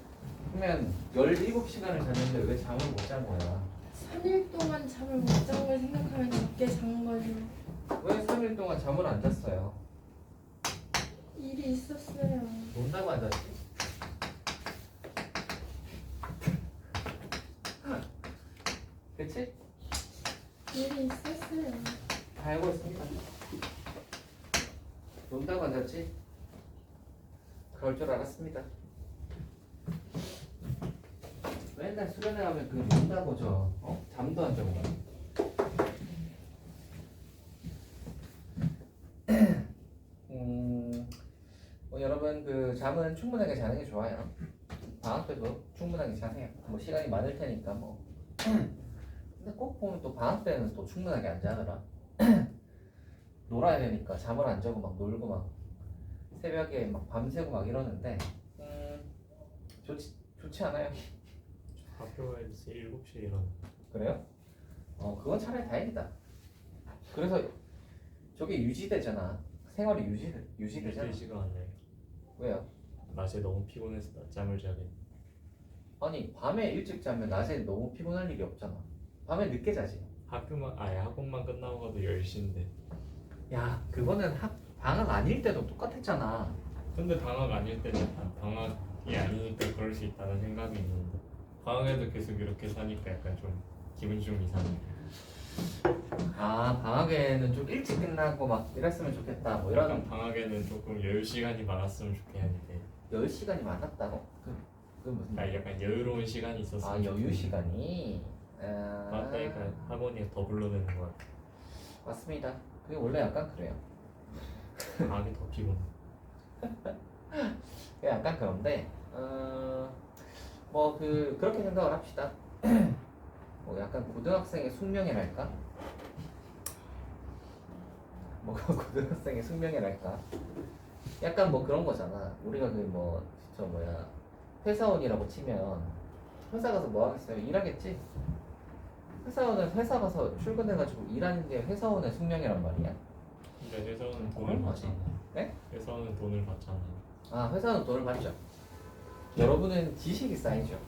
그러면 17시간을 잤는데 왜 잠을 못 잔 거야? 3일 동안 잠을 못 잔 걸 생각하면 적게 잔 거죠. 왜 3일 동안 잠을 안 잤어요? 일이 있었어요. 논다고 안 잤지? 그치? 일이 있었어요. 다 알고 있습니다. 논다고 안 잤지? 그럴 줄 알았습니다. 맨날 수련회 가면 그 논다고 저 잠도 안 자고 가요. 여러분 그 잠은 충분하게 자는 게 좋아요. 방학 때도 충분하게 자세요. 뭐 시간이 많을 테니까 뭐. 근데 꼭 보면 또 방학 때는 또 충분하게 안 자더라. 놀아야 되니까 잠을 안 자고 막 놀고 막 새벽에 막 밤새고 막 이러는데 좋지 않아요. 학교 가야 돼서 7시에 일어나. 그래요? 그건 차라리 다행이다. 그래서 저게 유지되잖아. 생활이 유지되잖아. 4시간 안 자요. 왜요? 낮에 너무 피곤해서 낮잠을 자게. 아니 밤에 일찍 자면 낮에 너무 피곤할 일이 없잖아. 밤에 늦게 자지. 학원만 끝나고 가도 10시인데. 야 그거는 방학 아닐 때도 똑같았잖아. 근데 방학 아닐 때는 방학이 아니니까 그럴 수 있다는 생각이 있는데 방학에도 계속 이렇게 사니까 약간 좀 기분이 좀 이상해. 방학에는 좀 일찍 끝나고 막 이랬으면 좋겠다 뭐 약간 이런. 방학에는 조금 여유 시간이 많았으면 좋겠는데 10시간이 많았다고? 그 무슨 말이야? 약간 여유로운 시간이 있었으면 여유 시간이. 그러니까 학원이 더 불러내는 것 같아. 맞습니다. 그게 원래 약간 그래요. 방학이 더 피곤해. 그게 약간 그런데 뭐 그렇게 생각을 합시다. 뭐 약간 고등학생의 숙명이랄까? 뭐 고등학생의 숙명이랄까? 약간 뭐 그런 거잖아. 우리가 회사원이라고 치면 회사 가서 뭐 하겠어요? 일하겠지? 회사원은 회사 가서 출근해가지고 일하는 게 회사원의 숙명이란 말이야. 근데 회사원은 돈을 그런 거지. 받잖아. 네? 회사원은 돈을 받잖아. 회사는 돈을 받죠. 여러분은 지식이 쌓이죠.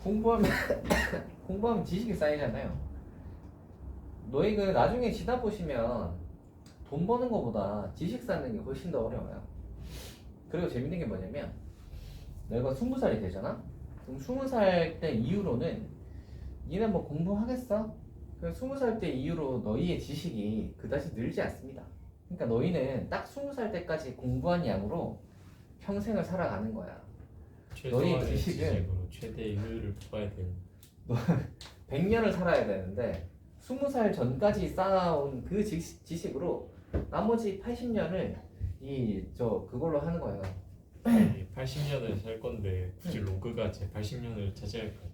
공부하면 지식이 쌓이잖아요. 너희가 나중에 지다 보시면 돈 버는 것보다 지식 쌓는 게 훨씬 더 어려워요. 그리고 재밌는 게 뭐냐면 너희가 20살이 되잖아? 그럼 20살 때 이후로는 니네 뭐 공부하겠어? 그 20살 때 이후로 너희의 지식이 그다지 늘지 않습니다. 그러니까 너희는 딱 20살 때까지 공부한 양으로 평생을 살아가는 거야. 너희 최소한의 지식은- 지식으로 최대의 효율을 뽑아야 되는. 100년을 살아야 되는데 20살 전까지 쌓아온 그 지식으로 나머지 80년을 그걸로 하는 거예요. 80년을 살 건데 굳이 로그가 제 80년을 차지할까요?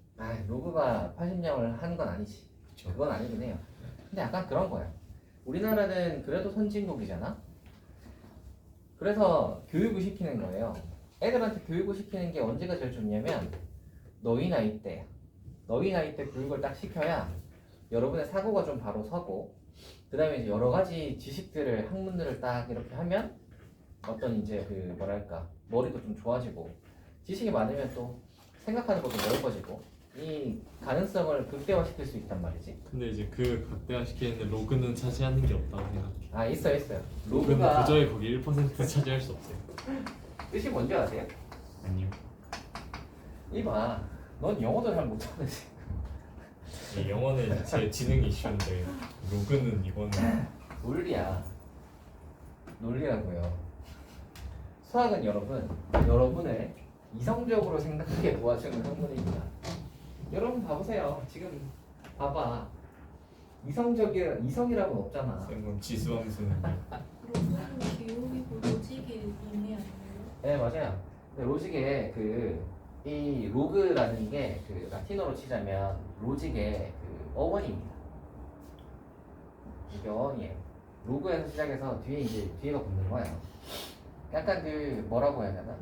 로그가 80년을 하는 건 아니지. 그쵸? 그건 아니긴 해요. 근데 약간 그런 거야. 우리나라는 그래도 선진국이잖아. 그래서 교육을 시키는 거예요. 애들한테 교육을 시키는 게 언제가 제일 좋냐면 너희 나이 때 교육을 딱 시켜야 여러분의 사고가 좀 바로 서고, 그 다음에 이제 여러 가지 지식들을 학문들을 딱 이렇게 하면 어떤 이제 머리도 좀 좋아지고, 지식이 많으면 또 생각하는 것도 넓어지고, 이 가능성을 극대화시킬 수 있단 말이지. 근데 이제 그 극대화시키는데 로그는 차지하는 게 없다고 생각해. 있어요. 로그는 로그가 도저히 거기 1% 차지할 수 없어요. 뜻이 뭔지 아세요? 아니요. 이봐, 넌 영어도 잘 못하는지. 이 영어는 제 지능 이슈인데 로그는 이거는 논리라고요. 수학은 여러분을 이성적으로 생각하게 도와주는 학문입니다. 여러분 봐보세요. 지금 봐봐. 이성이라고는 없잖아. 그럼 지수함수는 로그는 기울이고 로직이 의미 아니에요? 네, 맞아요. 근데 로직의 이 로그라는 게 라틴어로 치자면 로직의 어원입니다. 이게 어원이에요. 로그에서 시작해서 뒤에가 붙는 거예요. 약간 뭐라고 해야 되나?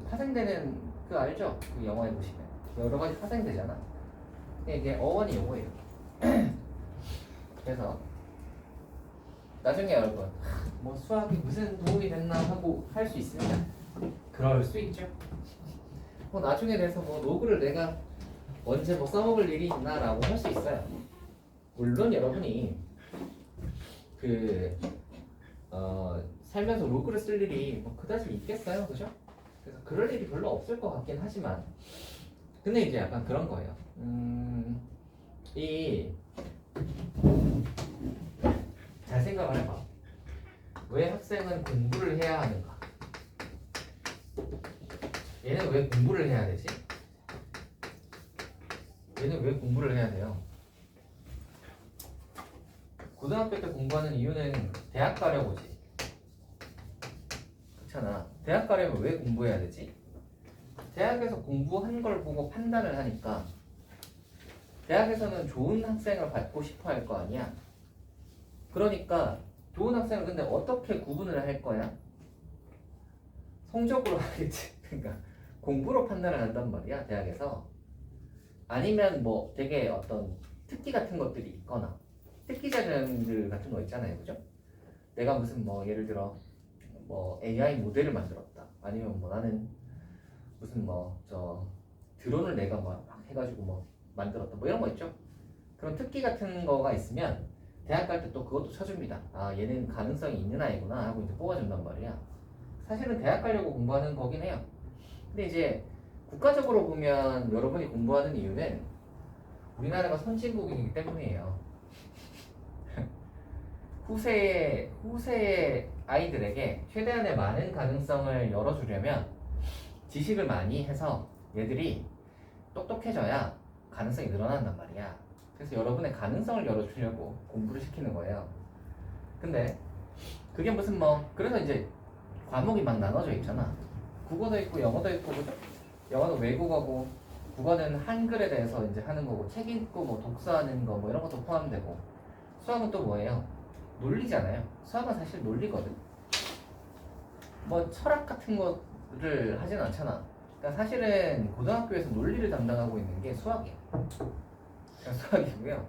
파생되는 알죠? 영화에 보시면 여러 가지 파생되잖아. 근데 이게 어원이 요거예요. 그래서 나중에 여러분 뭐 수학이 무슨 도움이 됐나 하고 할 수 있습니다. 그럴 수 있죠. 뭐 나중에 돼서 로그를 내가 언제 써먹을 일이 있나라고 할 수 있어요. 물론 여러분이 살면서 로그를 쓸 일이 그다지 있겠어요, 그죠? 그래서 그럴 일이 별로 없을 것 같긴 하지만, 근데 이제 약간 그런 거예요. 잘 생각을 해봐. 왜 학생은 공부를 해야 하는가? 얘는 왜 공부를 해야 되지? 얘는 왜 공부를 해야 돼요? 고등학교 때 공부하는 이유는 대학 가려고지. 그렇잖아. 대학 가려면 왜 공부해야 되지? 대학에서 공부한 걸 보고 판단을 하니까 대학에서는 좋은 학생을 받고 싶어 할 거 아니야. 그러니까 좋은 학생은 근데 어떻게 구분을 할 거야? 성적으로 하겠지. 그러니까 공부로 판단을 한단 말이야, 대학에서. 아니면 뭐 되게 어떤 특기 같은 것들이 있거나 특기 자녀들 같은 거 있잖아요, 그죠? 내가 무슨 뭐 예를 들어 뭐 AI 모델을 만들었다. 아니면 뭐 나는 무슨 뭐 저 드론을 내가 막 해가지고 뭐 만들었다. 뭐 이런 거 있죠? 그런 특기 같은 거가 있으면 대학 갈 때 또 그것도 쳐줍니다. 아 얘는 가능성이 있는 아이구나 하고 이제 뽑아준단 말이야. 사실은 대학 가려고 공부하는 거긴 해요. 근데 이제 국가적으로 보면 여러분이 공부하는 이유는 우리나라가 선진국이기 때문이에요. 후세의 아이들에게 최대한의 많은 가능성을 열어주려면 지식을 많이 해서 얘들이 똑똑해져야 가능성이 늘어난단 말이야. 그래서 여러분의 가능성을 열어주려고 공부를 시키는 거예요. 근데 그게 무슨 뭐 그래서 이제 과목이 막 나눠져 있잖아. 국어도 있고 영어도 있고 그죠? 영어는 외국어고 국어는 한글에 대해서 이제 하는 거고 책 읽고 뭐 독서하는 거 뭐 이런 것도 포함되고 수학은 또 뭐예요? 논리잖아요. 수학은 사실 논리거든. 뭐 철학 같은 거를 하진 않잖아. 그러니까 사실은 고등학교에서 논리를 담당하고 있는 게 수학이에요. 그냥 수학이고요.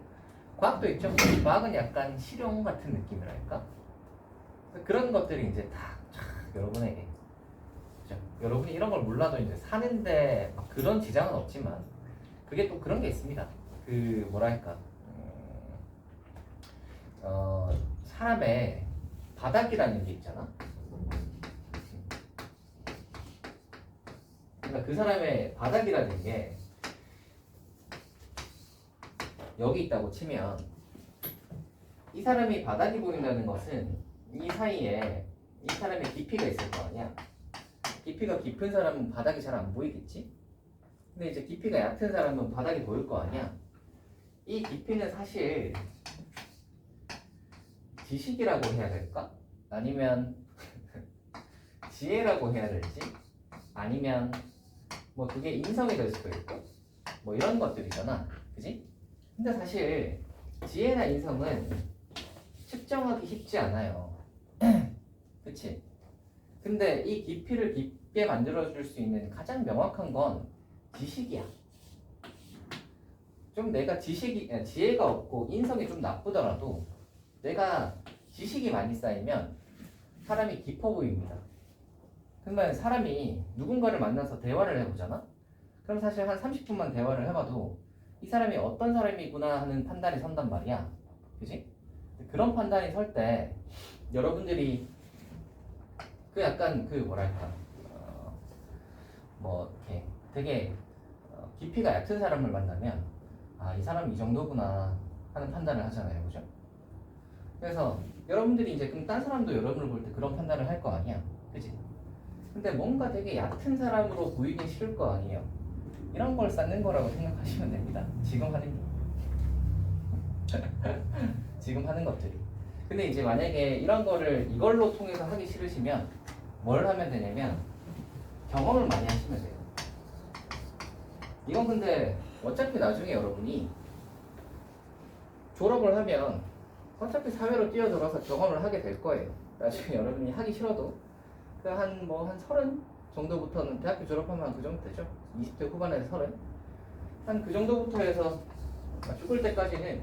과학도 있죠. 과학은 약간 실용 같은 느낌이랄까? 그런 것들이 이제 다 여러분에게 그죠? 여러분이 이런 걸 몰라도 이제 사는데 막 그런 지장은 없지만 그게 또 그런 게 있습니다. 그 뭐랄까 사람의 바닥이라는 게 있잖아. 그러니까 그 사람의 바닥이라는 게 여기 있다고 치면 이 사람이 바닥이 보인다는 것은 이 사이에 이 사람의 깊이가 있을 거 아니야. 깊이가 깊은 사람은 바닥이 잘 안 보이겠지? 근데 이제 깊이가 얕은 사람은 바닥이 보일 거 아니야. 이 깊이는 사실 지식이라고 해야 될까? 아니면 지혜라고 해야 될지? 아니면 뭐 그게 인성이 될 수도 있고 뭐 이런 것들이잖아. 그지? 근데 사실 지혜나 인성은 측정하기 쉽지 않아요. 그치? 근데 이 깊이를 깊게 만들어줄 수 있는 가장 명확한 건 지식이야. 좀 내가 지혜가 없고 인성이 좀 나쁘더라도 내가 지식이 많이 쌓이면 사람이 깊어 보입니다. 그러면 사람이 누군가를 만나서 대화를 해보잖아? 그럼 사실 한 30분만 대화를 해봐도 이 사람이 어떤 사람이구나 하는 판단이 선단 말이야. 그지? 그런 판단이 설 때 여러분들이 그 약간 그 뭐랄까 뭐 이렇게 되게 깊이가 얕은 사람을 만나면 아 이 사람이 이 정도구나 하는 판단을 하잖아요. 그죠? 그래서 여러분들이 이제 그럼 딴 사람도 여러분을 볼 때 그런 판단을 할 거 아니야. 그지? 근데 뭔가 되게 얕은 사람으로 보이긴 싫을 거 아니에요. 이런 걸 쌓는 거라고 생각하시면 됩니다. 지금 하는 게. 지금 하는 것들이. 근데 이제 만약에 이런 거를 이걸로 통해서 하기 싫으시면 뭘 하면 되냐면 경험을 많이 하시면 돼요. 이건 근데 어차피 나중에 여러분이 졸업을 하면 어차피 사회로 뛰어들어서 경험을 하게 될 거예요. 나중에 여러분이 하기 싫어도 그 한 30 정도부터는 대학교 졸업하면 그 정도 되죠. 20대 후반에서 30. 한 그 정도부터 해서 죽을 때까지는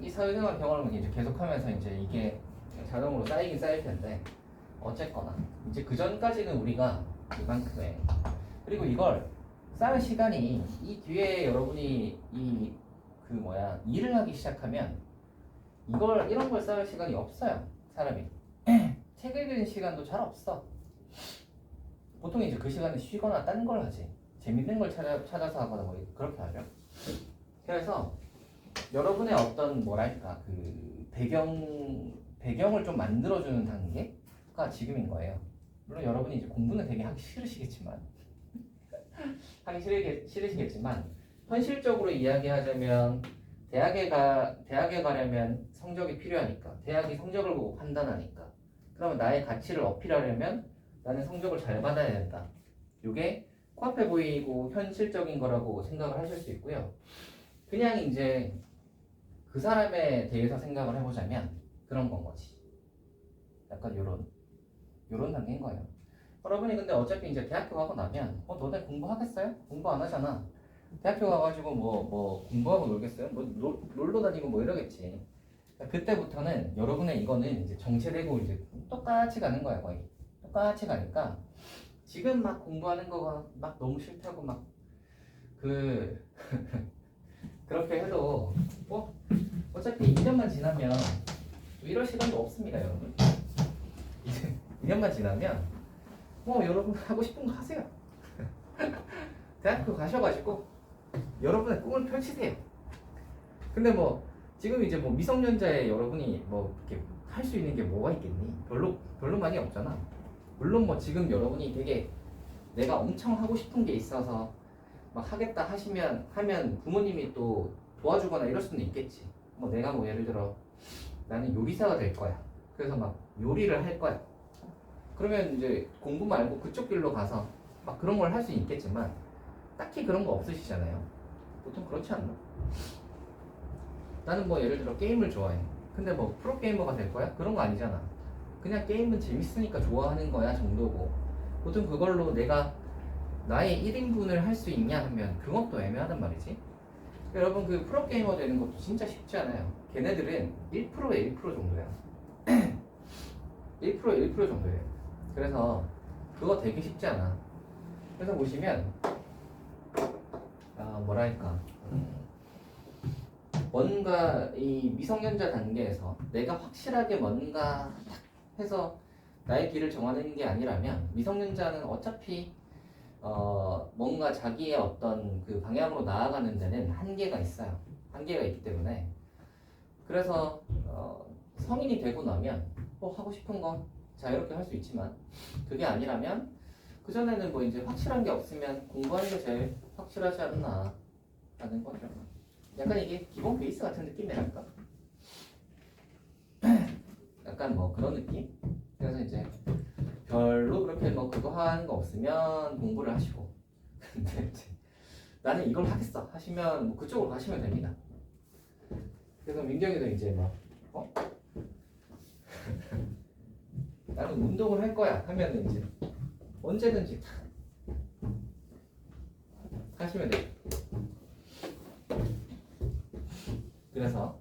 이 사회생활 경험을 이제 계속하면서 이제 이게 자동으로 쌓이긴 쌓일 텐데 어쨌거나 이제 그 전까지는 우리가 이만큼의 그리고 이걸 쌓을 시간이 이 뒤에 여러분이 일을 하기 시작하면 이런 걸 쌓을 시간이 없어요. 사람이 책 읽는 시간도 잘 없어. 보통 이제 그 시간에 쉬거나 딴 걸 하지. 재밌는 걸 찾아서 하거나 뭐 그렇게 하죠. 그래서 여러분의 어떤 뭐랄까 그 배경을 좀 만들어주는 단계가 지금인 거예요. 물론 여러분이 이제 공부는 되게 하기 싫으시겠지만 싫으시겠지만 현실적으로 이야기하자면 대학에 가려면 성적이 필요하니까 대학이 성적을 보고 판단하니까 그러면 나의 가치를 어필하려면 나는 성적을 잘 받아야 된다. 이게 코앞에 보이고 현실적인 거라고 생각을 하실 수 있고요. 그냥 이제 그 사람에 대해서 생각을 해보자면 그 그런 건 거지. 약간 요런 단계인 거예요. 여러분이 근데 어차피 이제 대학교 가고 나면 너네 공부하겠어요? 공부 안 하잖아. 대학교 가가지고 뭐 공부하고 놀겠어요? 뭐 놀러 다니고 뭐 이러겠지. 그때부터는 여러분의 이거는 이제 정체되고 이제 똑같이 가는 거야 거의. 똑같이 가니까 지금 막 공부하는 거가 막 너무 싫다고 막 그렇게 해도 어차피 2년만 지나면 또 이럴 시간도 없습니다 여러분. 이제 2년만 지나면 여러분 하고 싶은 거 하세요. 대학교 가셔가지고 여러분의 꿈을 펼치세요. 근데 지금 이제 미성년자의 여러분이 이렇게 할 수 있는 게 뭐가 있겠니? 별로 많이 없잖아. 물론 지금 여러분이 되게 내가 엄청 하고 싶은 게 있어서 막 하겠다 하면 부모님이 또 도와주거나 이럴 수는 있겠지. 내가 예를 들어 나는 요리사가 될 거야. 그래서 막 요리를 할 거야. 그러면 이제 공부 말고 그쪽 길로 가서 막 그런 걸 할 수 있겠지만 딱히 그런 거 없으시잖아요. 보통 그렇지 않나? 나는 예를 들어 게임을 좋아해. 근데 프로게이머가 될 거야? 그런 거 아니잖아. 그냥 게임은 재밌으니까 좋아하는 거야 정도고. 보통 그걸로 내가 나의 1인분을 할 수 있냐 하면 그것도 애매하단 말이지. 여러분 그 프로게이머 되는 것도 진짜 쉽지 않아요. 걔네들은 1%에 1% 정도야. 1% 정도예요. 그래서 그거 되게 쉽지 않아. 그래서 보시면 뭐랄까 뭔가 이 미성년자 단계에서 내가 확실하게 뭔가 딱 해서 나의 길을 정하는 게 아니라면 미성년자는 어차피 뭔가 자기의 어떤 그 방향으로 나아가는 데는 한계가 있어요. 한계가 있기 때문에 그래서 성인이 되고 나면 하고 싶은 거 자유롭게 할 수 있지만 그게 아니라면 그전에는 이제 확실한 게 없으면 공부하는 게 제일 확실하지 않나 하는 거죠. 약간 이게 기본 베이스 같은 느낌이랄까? 약간 그런 느낌? 그래서 이제 별로 그렇게 그거 하는 거 없으면 공부를 하시고 근데 이제 나는 이걸 하겠어 하시면 그쪽으로 가시면 됩니다. 그래서 민경이도 이제 나는 운동을 할 거야 하면은 이제 언제든지 다 하시면 돼요. 그래서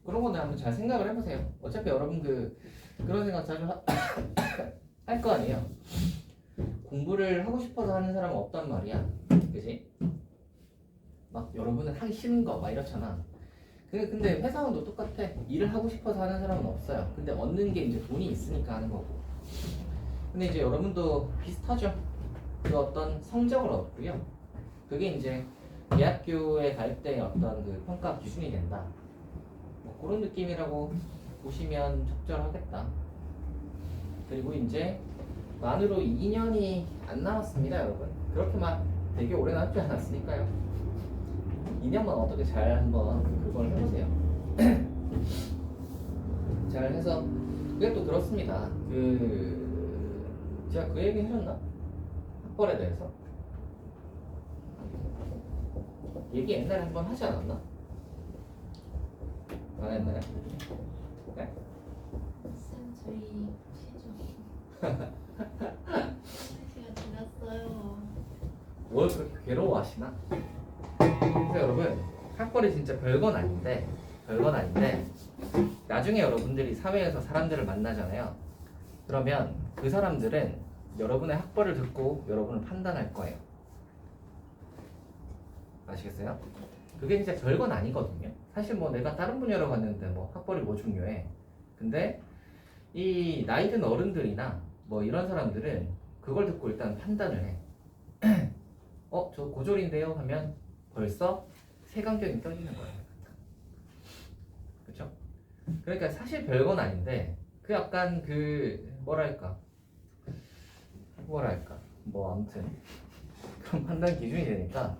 그런 거는 한번 잘 생각을 해보세요. 어차피 여러분 그런 생각 자주 할 거 아니에요. 공부를 하고 싶어서 하는 사람은 없단 말이야. 그지? 막 여러분은 하기 싫은 거 막 이렇잖아. 근데 회사원도 똑같아. 일을 하고 싶어서 하는 사람은 없어요. 근데 얻는 게 이제 돈이 있으니까 하는 거고. 근데 이제 여러분도 비슷하죠. 그 어떤 성적을 얻고요. 그게 이제 대학교에 갈 때 어떤 그 평가 기준이 된다. 그런 느낌이라고 보시면 적절하겠다. 그리고 이제 만으로 2년이 안 남았습니다, 여러분. 그렇게 막 되게 오래 남지 않았으니까요. 2년만 어떻게 잘 한번 그걸 해보세요. 잘 해서 그게 또 그렇습니다. 제가 그 얘기 해줬나? 학벌에 대해서 얘기 옛날에 한번 하지 않았나? 안 했나요? 네? 쌤 저희 시간 지났어요. 뭘 그렇게 괴로워하시나? 그래서 여러분 학벌이 진짜 별건 아닌데 나중에 여러분들이 사회에서 사람들을 만나잖아요. 그러면 그 사람들은 여러분의 학벌을 듣고 여러분을 판단할 거예요. 아시겠어요? 그게 진짜 별건 아니거든요. 사실 내가 다른 분야로 갔는데 학벌이 중요해. 근데 이 나이 든 어른들이나 이런 사람들은 그걸 듣고 일단 판단을 해. 저 고졸인데요 하면 벌써 색안경이 껴지는 거예요. 그렇죠? 그러니까 사실 별건 아닌데 약간 뭐랄까 아무튼 그런 판단 기준이 되니까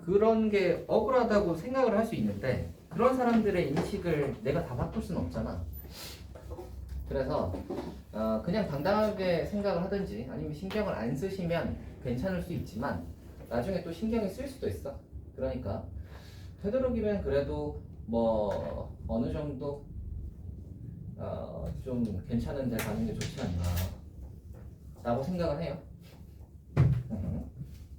그런 게 억울하다고 생각을 할 수 있는데 그런 사람들의 인식을 내가 다 바꿀 수는 없잖아. 그래서 그냥 당당하게 생각을 하든지 아니면 신경을 안 쓰시면 괜찮을 수 있지만 나중에 또 신경이 쓸 수도 있어. 그러니까 되도록이면 그래도 뭐 어느 정도 좀 괜찮은 데 가는 게 좋지 않나 라고 생각을 해요.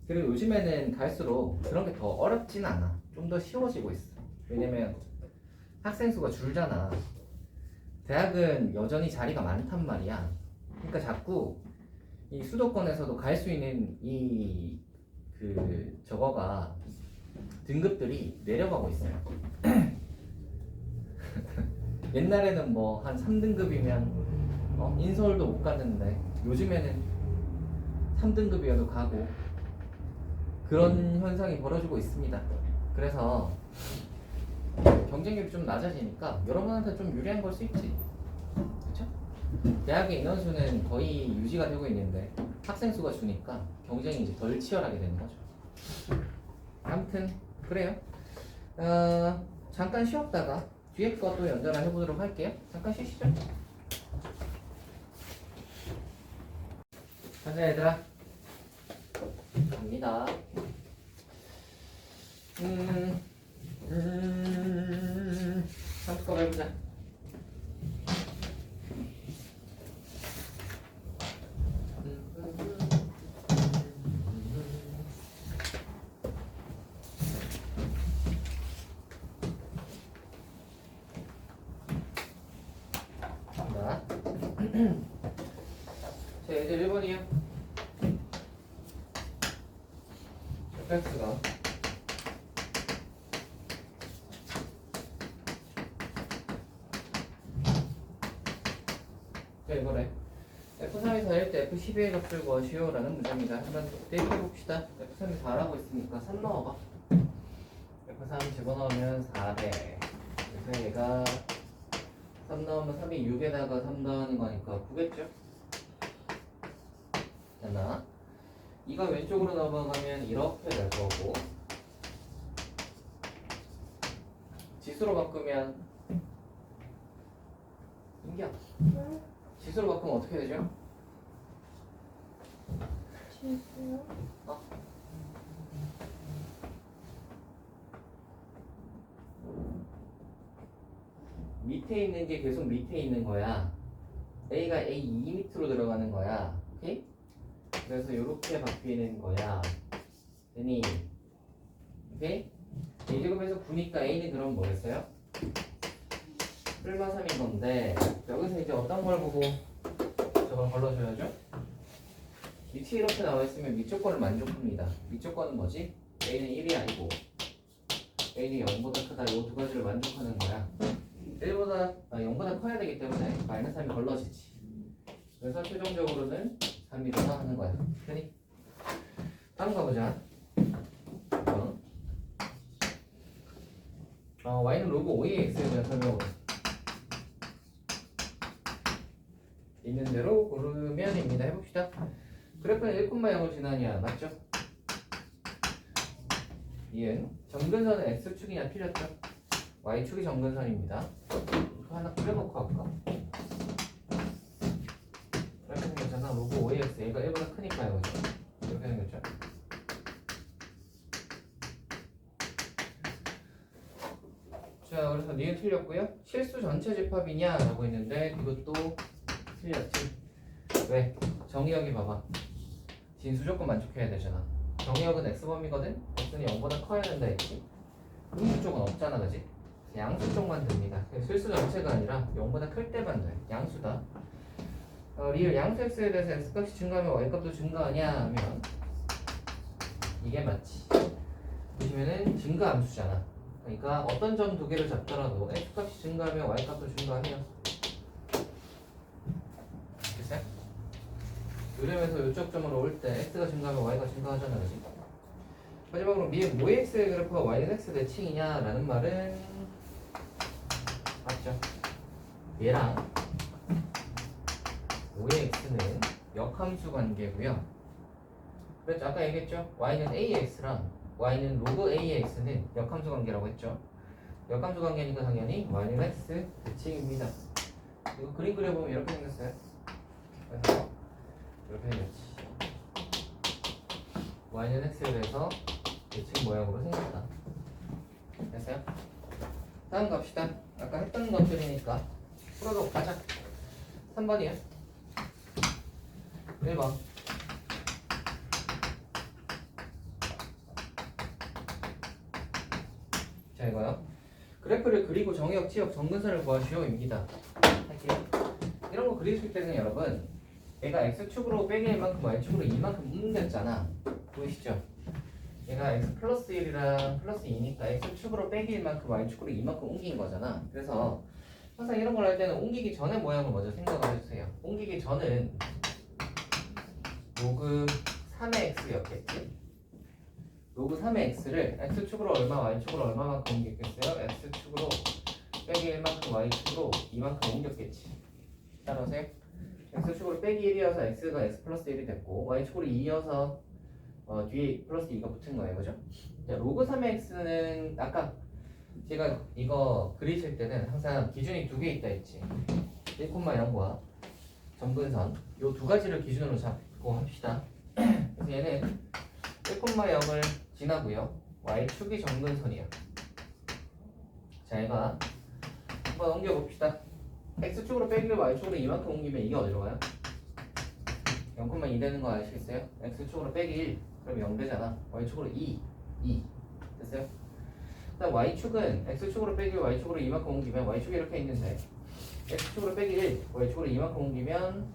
그리고 요즘에는 갈수록 그런 게 더 어렵진 않아. 좀 더 쉬워지고 있어. 왜냐면 학생 수가 줄잖아. 대학은 여전히 자리가 많단 말이야. 그러니까 자꾸 이 수도권에서도 갈 수 있는 이 저거가 등급들이 내려가고 있어요. 옛날에는 뭐 한 3등급이면 인서울도 못 갔는데 요즘에는 3등급이어도 가고 그런 현상이 벌어지고 있습니다. 그래서 경쟁력이 좀 낮아지니까 여러분한테 좀 유리한 걸 수 있지. 그렇죠? 대학의 인원수는 거의 유지가 되고 있는데 학생 수가 주니까 경쟁이 이제 덜 치열하게 되는 거죠. 아무튼 그래요. 잠깐 쉬었다가 뒤에 것도 연달아 해보도록 할게요. 잠깐 쉬시죠. 가자 얘들아. 갑니다. 삼수값 해보자. 자, 이제 1번이요. fx가 자, 이거래. F3이 4일 때 F12의 값을 구하시오 라는 문제입니다. 한번 대입해봅시다. F3이 4라고 있으니까 3 넣어봐. F3 집어넣으면 400. 그래서 얘가 3 넣으면 3이 6에다가 3 더하는 거니까 9겠죠? 됐나? 이가 왼쪽으로 넘어가면 이렇게 될 거고 지수로 바꾸면 인기야. 지수로 바꾸면 어떻게 되죠? 지수요? 밑에 있는 게 계속 밑에 있는 거야. A가 A2 밑으로 들어가는 거야. 오케이? 그래서 이렇게 바뀌는 거야. 되니? 오케이? A제곱에서 9니까 A는 그럼 뭐겠어요? 뿔마 3인 건데 여기서 이제 어떤 걸 보고 저걸 걸러줘야죠? 밑이 이렇게 나와 있으면 밑 조건을 만족합니다. 밑 조건은 뭐지? A는 1이 아니고 A는 0보다 크다. 이 두 가지를 만족하는 거야. 0보다 커야 되기 때문에 마이너스 3이 걸러지지. 그래서 최종적으로는 3이 하는 거야. 되니? 다음 가보자. y는 로그 5ax에 대한 설명으로 있는 대로 고르면입니다. 해봅시다. 그래프는 1,0을 지나냐 맞죠? 이은 점근선은 x축이냐 틀렸죠? y축이 점근선입니다. 이거 하나 그려놓고 할까? 이렇게 생겼잖아. 로그 5ax 얘가 1보다 크니까요. 그죠? 이렇게 생겼죠? 자, 그래서 니은 틀렸고요. 실수 전체 집합이냐 라고 했는데 이것도 틀렸지. 왜? 정의역이 봐봐. 진수조건 만족해야 되잖아. 정의역은 x범위거든? x는 0보다 커야 된다 했지. 음수 쪽은 없잖아, 그지? 양수 쪽만 됩니다. 실수 전체가 아니라 0보다 클 때만 돼. 양수다. 리을 양수 x에 대해서 x값이 증가하면 y값도 증가하냐 하면 이게 맞지. 보시면은 증가함수잖아. 그러니까 어떤 점 두 개를 잡더라도 x값이 증가하면 y값도 증가해요. 됐어요? 요점에서 요쪽 점으로 올 때 x가 증가하면 y가 증가하잖아, 그지? 마지막으로 미의 모의 x의 그래프가 y는 x 대칭이냐 라는 말은 맞죠? 얘랑 모의 x는 역함수 관계고요. 그랬죠? 아까 얘기했죠? y는 ax랑 y는 로그 ax는 역함수 관계라고 했죠. 역함수 관계니까 당연히 y는 x 대칭입니다. 이거 그림 그려보면 이렇게 생겼어요. 그래서 이렇게 생겼지. y는 x에 대해서 대칭 모양으로 생겼다. 됐어요? 다음 갑시다. 아까 했던 것들이니까 풀어도 가자. 3번이요. 1번. 자, 이거요. 그래프를 그리고 정의역, 치역, 정근선을 구하시오입니다. 할게요. 이런 거 그리실 때는 여러분, 얘가 x축으로 빼기 1만큼 y축으로 2만큼 옮겼잖아. 보이시죠? 얘가 x 플러스 1이랑 플러스 2니까 x축으로 빼기 1만큼 y축으로 2만큼 옮긴 거잖아. 그래서 항상 이런 걸 할 때는 옮기기 전에 모양을 먼저 생각을 해주세요. 옮기기 전은 로그 3의 x였겠지? 로그 3의 x를 x축으로 얼마, y축으로 얼마만큼 옮겼겠어요? x축으로 빼기 1만큼 y축으로 2만큼 옮겼겠지. 따라오세요? x축으로 빼기 1이어서 x가 x 플러스 1이 됐고 y축으로 2여서 뒤에 플러스 2가 붙은 거예요. 그죠? 자, 로그 3의 x는 아까 제가 이거 그리실 때는 항상 기준이 두 개 있다 했지. 1,0과 점근선 요 두 가지를 기준으로 잡고 합시다. 그래서 얘는 1,0을 지나고요. y축이 점근선이야. 자, 얘가 한번 옮겨봅시다. x축으로 빼기를 y축으로 이만큼 옮기면 이게 어디로 가요? 0,2 되는 거 아시겠어요? x축으로 빼기 1 그럼 0 되잖아. y축으로 2 됐어요? 그다음 y축은 x축으로 빼기 y축으로 이만큼 옮기면 y축이 이렇게 있는데 x축으로 빼기 1 y축으로 이만큼 옮기면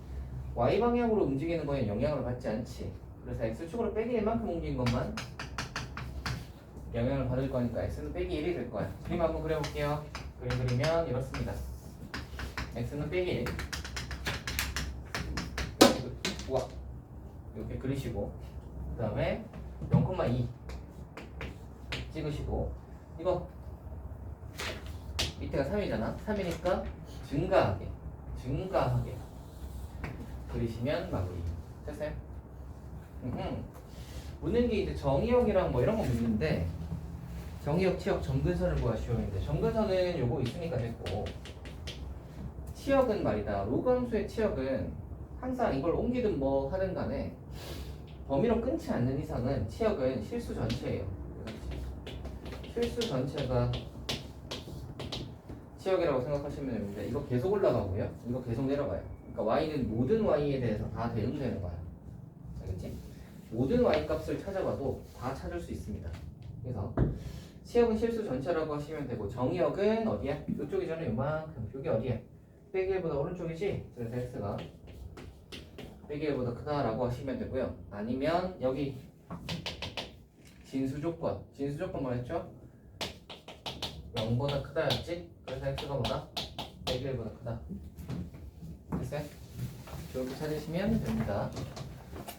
y방향으로 움직이는 거에 영향을 받지 않지. 그래서 x축으로 빼기 1만큼 옮긴 것만 영향을 받을 거니까 x는 빼기 1이 될 거야. 그림 한번 그려볼게요. 그림 그리면 이렇습니다. x는 빼기 1 우와 이렇게 그리시고 그 다음에 0,2 찍으시고 이거 밑에가 3이잖아. 3이니까 증가하게 그리시면 마무리. 됐어요? 묻는 게 이제 정의역이랑 뭐 이런 거 묻는데 정의역, 치역, 점근선을 구하시오인데 점근선은 요거 있으니까 됐고 치역은 말이다. 로그 함수의 치역은 항상 이걸 옮기든 뭐 하든 간에 범위로 끊지 않는 이상은 치역은 실수 전체예요. 실수 전체가 치역이라고 생각하시면 됩니다. 이거 계속 올라가고요. 이거 계속 내려가요. 그러니까 y는 모든 y에 대해서 다 대응되는 거야. 알겠지? 모든 y 값을 찾아봐도 다 찾을 수 있습니다. 그래서 치역은 실수 전체라고 하시면 되고 정의역은 어디야? 이쪽이잖아. 요만큼. 여기 어디야? 빼기 1보다 오른쪽이지? 그래서 x가 빼기 1보다 크다라고 하시면 되고요. 아니면 여기 진수조건 뭐였죠? 0보다 크다였지? 그래서 x가 뭐다? 빼기 1보다 크다. 됐어요? 이렇게 찾으시면 됩니다.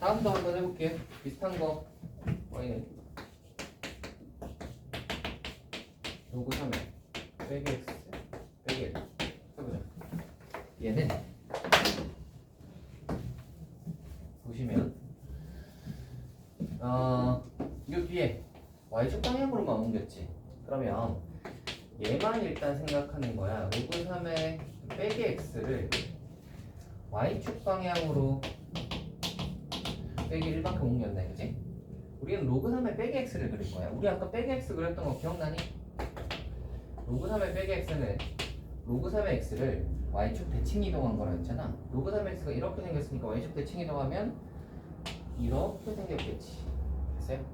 다음도 한번 해볼게요. 비슷한 거 y는 로그 3에 빼기 x 빼기 1 해보자. 얘는 보시면 요 뒤에 y축 방향으로만 옮겼지. 그러면 얘만 일단 생각하는 거야. 로그 3의 빼기 x를 y축 방향으로 빼기 1만큼 옮겼네. 그치? 우리는 로그 3의 빼기 x를 그릴 거야. 우리 아까 빼기 x 그렸던 거 기억나니? 로그 3의 빼기 x는 로그 3의 x를 y축 대칭 이동한 거라 했잖아. 로그 3의 x가 이렇게 생겼으니까 y축 대칭 이동하면 이렇게 생겼겠지. 됐어요?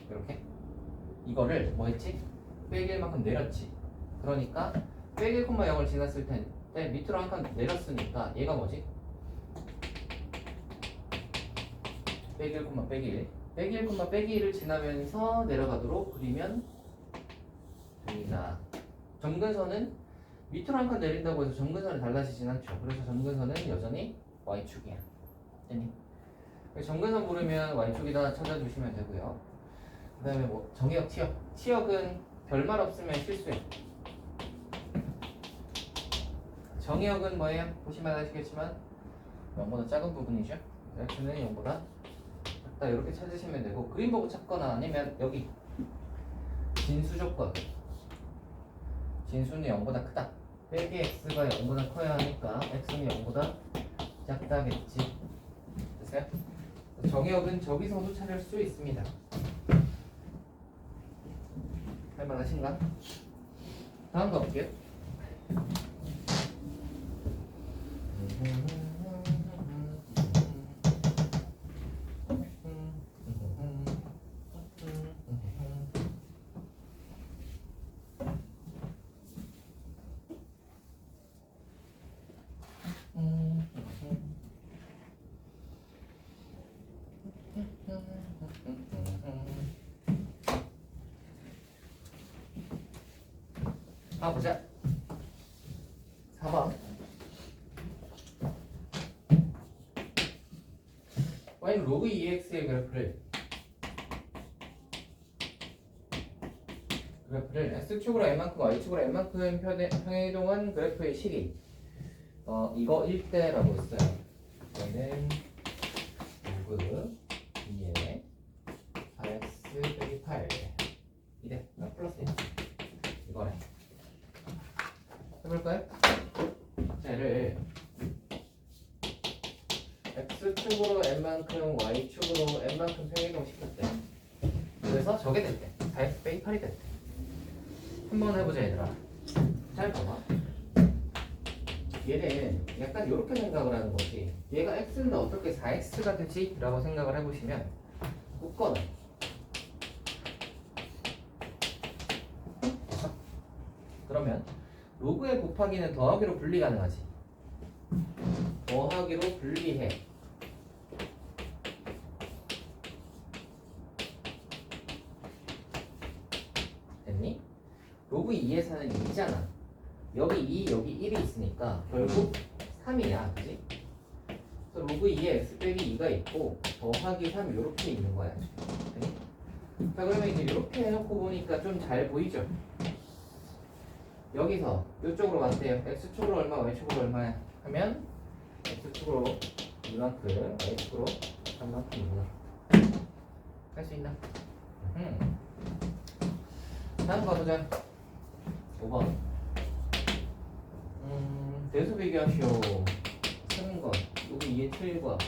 이렇게 이거를 뭐 했지? 빼기 1만큼 내렸지. 그러니까 빼기 1,0을 지났을 텐데 밑으로 한 칸 내렸으니까 얘가 뭐지? 빼기 1, 빼기 1 빼기 1, 빼기 1을 지나면서 내려가도록 그리면 됩니다. 점근선은 밑으로 한 칸 내린다고 해서 점근선이 달라지진 않죠. 그래서 점근선은 여전히 y축이야. 됐니? 점근선 부르면 y축이다 찾아주시면 되고요. 그 다음에 뭐 정의역, 치역은 별말 없으면 실수해. 정의역은 뭐예요? 보시면 아시겠지만 0보다 작은 부분이죠. x는 0보다 작다. 이렇게 찾으시면 되고 그림 보고 찾거나 아니면 여기 진수조건 진수는 0보다 크다. 빼기 x가 0보다 커야 하니까 x는 0보다 작다겠지. 됐어요? 정의역은 저기서도 찾을 수 있습니다. 할만하신가? 다음 거 볼게요. 보자. 4번. y는 로그 2x의 그래프를 x축으로 n만큼 y축으로 n만큼 평행이동한 그래프의 식이 이거 1대라고 했어요. y는 로그 2의 4x 빼기 8 2대 플러스 1 이거래. 해볼까요? 얘를 x축으로 n만큼 y축으로 n만큼 평행이동 시켰대. 그래서 저게 됐대. 4x 빼기 8이 됐대. 한번 해보자 얘들아. 잘 봐봐. 얘는 약간 이렇게 생각을 하는 거지. 얘가 x인데 어떻게 4x가 되지? 라고 생각을 해보시면 묶어놔. 그러면 로그의 곱하기는 더하기로 분리 가능하지. 더하기로 분리해. 됐니? 로그 2에서는 2잖아. 여기 2, 여기 1이 있으니까 결국 3이야. 그지? 그래서 로그 2에 x 빼기 2가 있고 더하기 3 이렇게 있는 거야. 됐니? 자, 그러면 이제 이렇게 해놓고 보니까 좀 잘 보이죠? 여기서 이쪽으로 왔대요. x축으로 얼마, y축으로 얼마야? 하면 x축으로 이만큼, y축으로 3만큼이구나. 할 수 있나? 다음 거 보자. 5번. 대수 비교하시오. 쓰는 거. 요거 2의 7과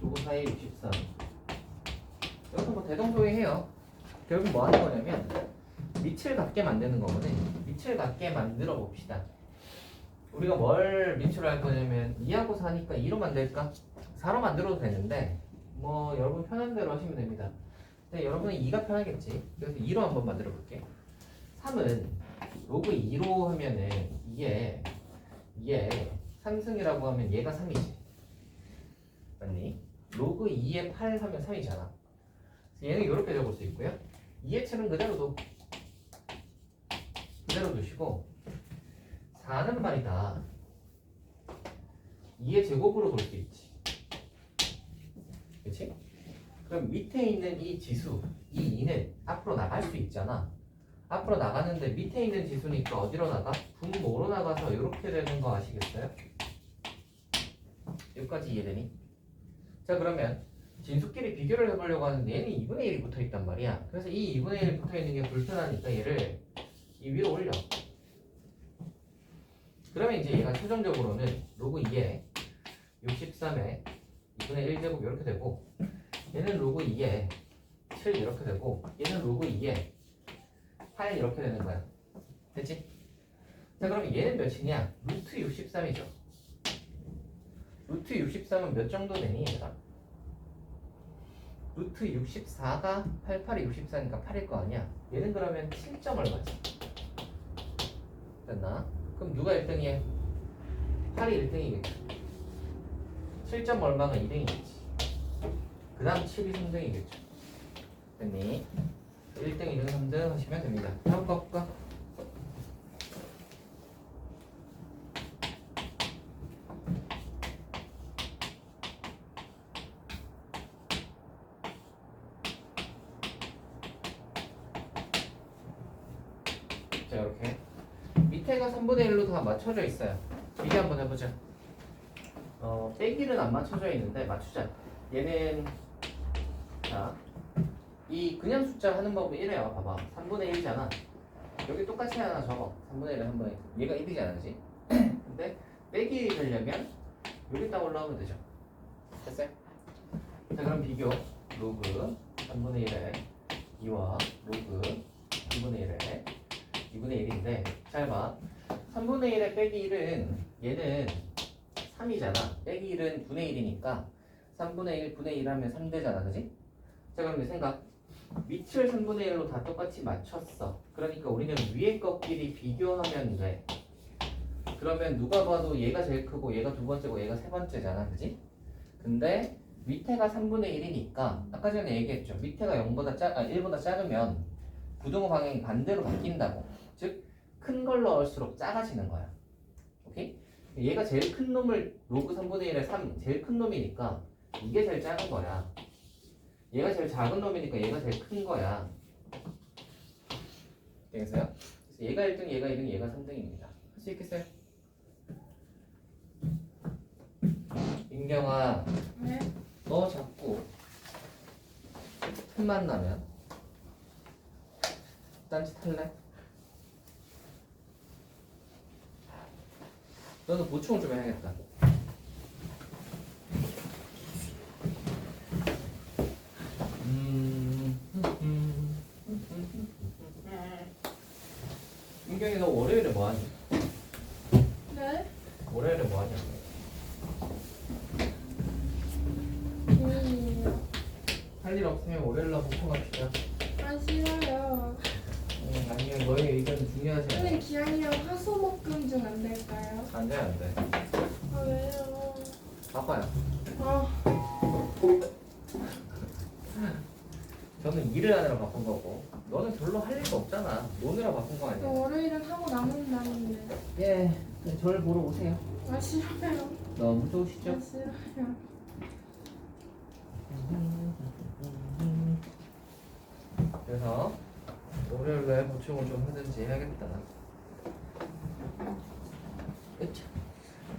요거 4의 63. 이것도 뭐 대동소이해요. 결국 뭐 하는 거냐면 밑을 같게 만드는 거거든. 밑을 같게 만들어 봅시다. 우리가 뭘 밑으로 할 거냐면 2하고 4니까 2로 만들까? 4로 만들어도 되는데 뭐 여러분 편한 대로 하시면 됩니다. 근데 여러분은 2가 편하겠지. 그래서 2로 한번 만들어 볼게. 3은 로그 2로 하면은 이게 3승이라고 하면 얘가 3이지. 맞니? 로그 2에 8 하면 3이잖아. 얘는 이렇게 적을 수 있고요. 2의 7은 그대로 두시고 4는 말이다 2의 제곱으로 볼 수 있지. 그치? 그럼 밑에 있는 이 지수 이 2는 앞으로 나갈 수 있잖아. 앞으로 나가는데 밑에 있는 지수니까 어디로 나가? 분모로 나가서 이렇게 되는 거 아시겠어요? 여기까지 이해되니? 자, 그러면 진수끼리 비교를 해보려고 하는데 얘는 2분의 1이 붙어있단 말이야. 그래서 이 2분의 1이 붙어있는 게 불편하니까 얘를 이 위로 올려. 그러면 이제 얘가 최종적으로는 로그 2에 63에 2분의 1제곱 이렇게 되고 얘는 로그 2에 7 이렇게 되고 얘는 로그 2에 8 이렇게 되는 거야. 됐지? 자, 그러면 얘는 몇이냐? 루트 63이죠. 루트 63은 몇 정도 되니 얘들아? 루트 64가 88이 64니까 8일 거 아니야. 얘는 그러면 7점 얼마지? 됐나? 그럼 누가 1등이야? 8이 1등이겠지. 7점 얼마가 2등이겠지. 그 다음 7이 3등이겠죠. 됐니? 1등, 2등, 3등 하시면 됩니다. 다음 거 볼까? 자, 이렇게 밑에가 3분의 1로 다 맞춰져 있어요. 비교 한번 해보자. 빼기는 안 맞춰져 있는데 맞추자. 얘는 자, 이 그냥 숫자 하는 법은 이래요. 봐봐. 3분의 1이잖아. 여기 똑같이 하나 적어. 3분의 1은 3분의 1. 얘가 1이잖아, 그지? 근데 빼기 되려면 여기다 올라오면 되죠. 됐어요? 자, 그럼 비교. 로그 3분의 1에 2와 로그 2분의 1에 2분의 1인데 잘 봐. 3분의 1에 빼기 1은 얘는 3이잖아. 빼기 1은 분의 1이니까 3분의 1 분의 1 하면 3되잖아. 그지? 자 그럼 생각. 밑을 3분의 1로 다 똑같이 맞췄어. 그러니까 우리는 위에 것끼리 비교하면 돼. 그러면 누가 봐도 얘가 제일 크고 얘가 두 번째고 얘가 세 번째잖아. 그지? 근데 밑에가 3분의 1이니까 아까 전에 얘기했죠. 밑에가 1보다 작으면 부등호 방향이 반대로 바뀐다고. 즉 큰 걸 넣을수록 작아지는 거야. 오케이? 얘가 제일 큰 놈을 로그 3분의 1에 3 제일 큰 놈이니까 이게 제일 작은 거야. 얘가 제일 작은 놈이니까 얘가 제일 큰 거야. 되겠어요? 그래서 얘가 1등, 얘가 2등, 얘가 3등입니다. 할 수 있겠어요? 인경아, 네? 너 자꾸 틈만 나면 딴짓 할래? 너는 보충을 좀 해야겠다. 인경이 너 월요일에 뭐 하니? 네? 월요일에 뭐 하냐? 고민이에요. 할 일 없으면 월요일날 보충합시다. 아 싫어요. 아니면 너의 의견은 중요하지 않아. 선생님 기왕이면 화수목금 중 안 될까요? 안 돼, 안 돼. 아 왜요? 바빠요. 아 저는 일을 하느라 바쁜 거고, 너는 별로 할 일도 없잖아. 노느라 바쁜 거 저 아니야? 월요일은 하고 남은 날인데. 예, 저를 보러 오세요. 아 싫어요. 너무 좋으시죠? 아 싫어요. 그래서 월요일날 보충을 좀 하든지 해야겠다. 그쵸?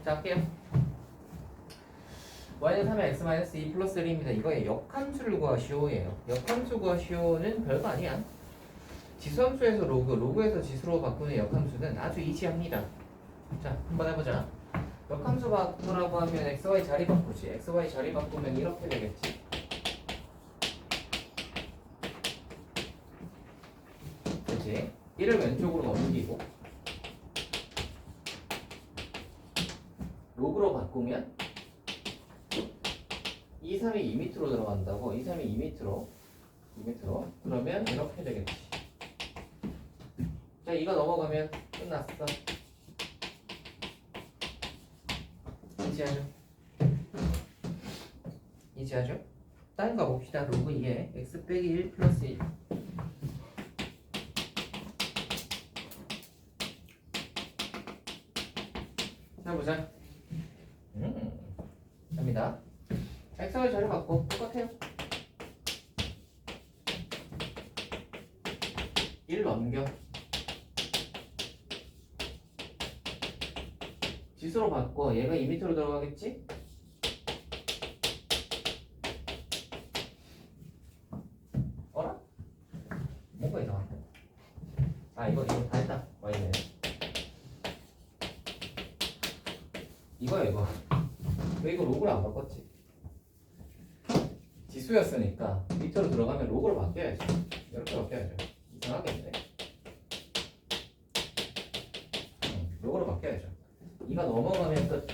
자, 할게요. y는 3의 x-2 플러스 1입니다. 이거의 역함수를 구하시오예요. 역함수 구하시오는 별거 아니야. 지수함수에서 로그, 로그에서 지수로 바꾸는 역함수는 아주 이지합니다. 자, 한번 해보자. 역함수 바꾸라고 하면 xy 자리 바꾸지. xy 자리 바꾸면 이렇게 되겠지. 그치? 1을 왼쪽으로 넘기고 로그로 바꾸면 2, 3이 2m로 들어간다고. 2, 3이 2m로 그러면 이렇게 되겠지. 자, 이거 넘어가면 끝났어. 이지하죠? 이지하죠? 다른 거 봅시다. 로그 2에 x 빼기 1 플러스 1. 해보자. 갑니다. xy 자리 바꿔. 똑같아요. 1 넘겨. 지수로 바꿔. 얘가 2m로 들어가겠지? 어라? 뭔가 이상한데? 아, 이거 다 했다. y는. 이거야, 이거. 왜 이거 로그를 안 바꿨지? 지수였으니까 미터로 들어가면 로그로 바뀌어야지. 이렇게 바뀌어야죠. 이상하겠네. 로그로 바뀌어야죠. 이가 넘어가면 끝.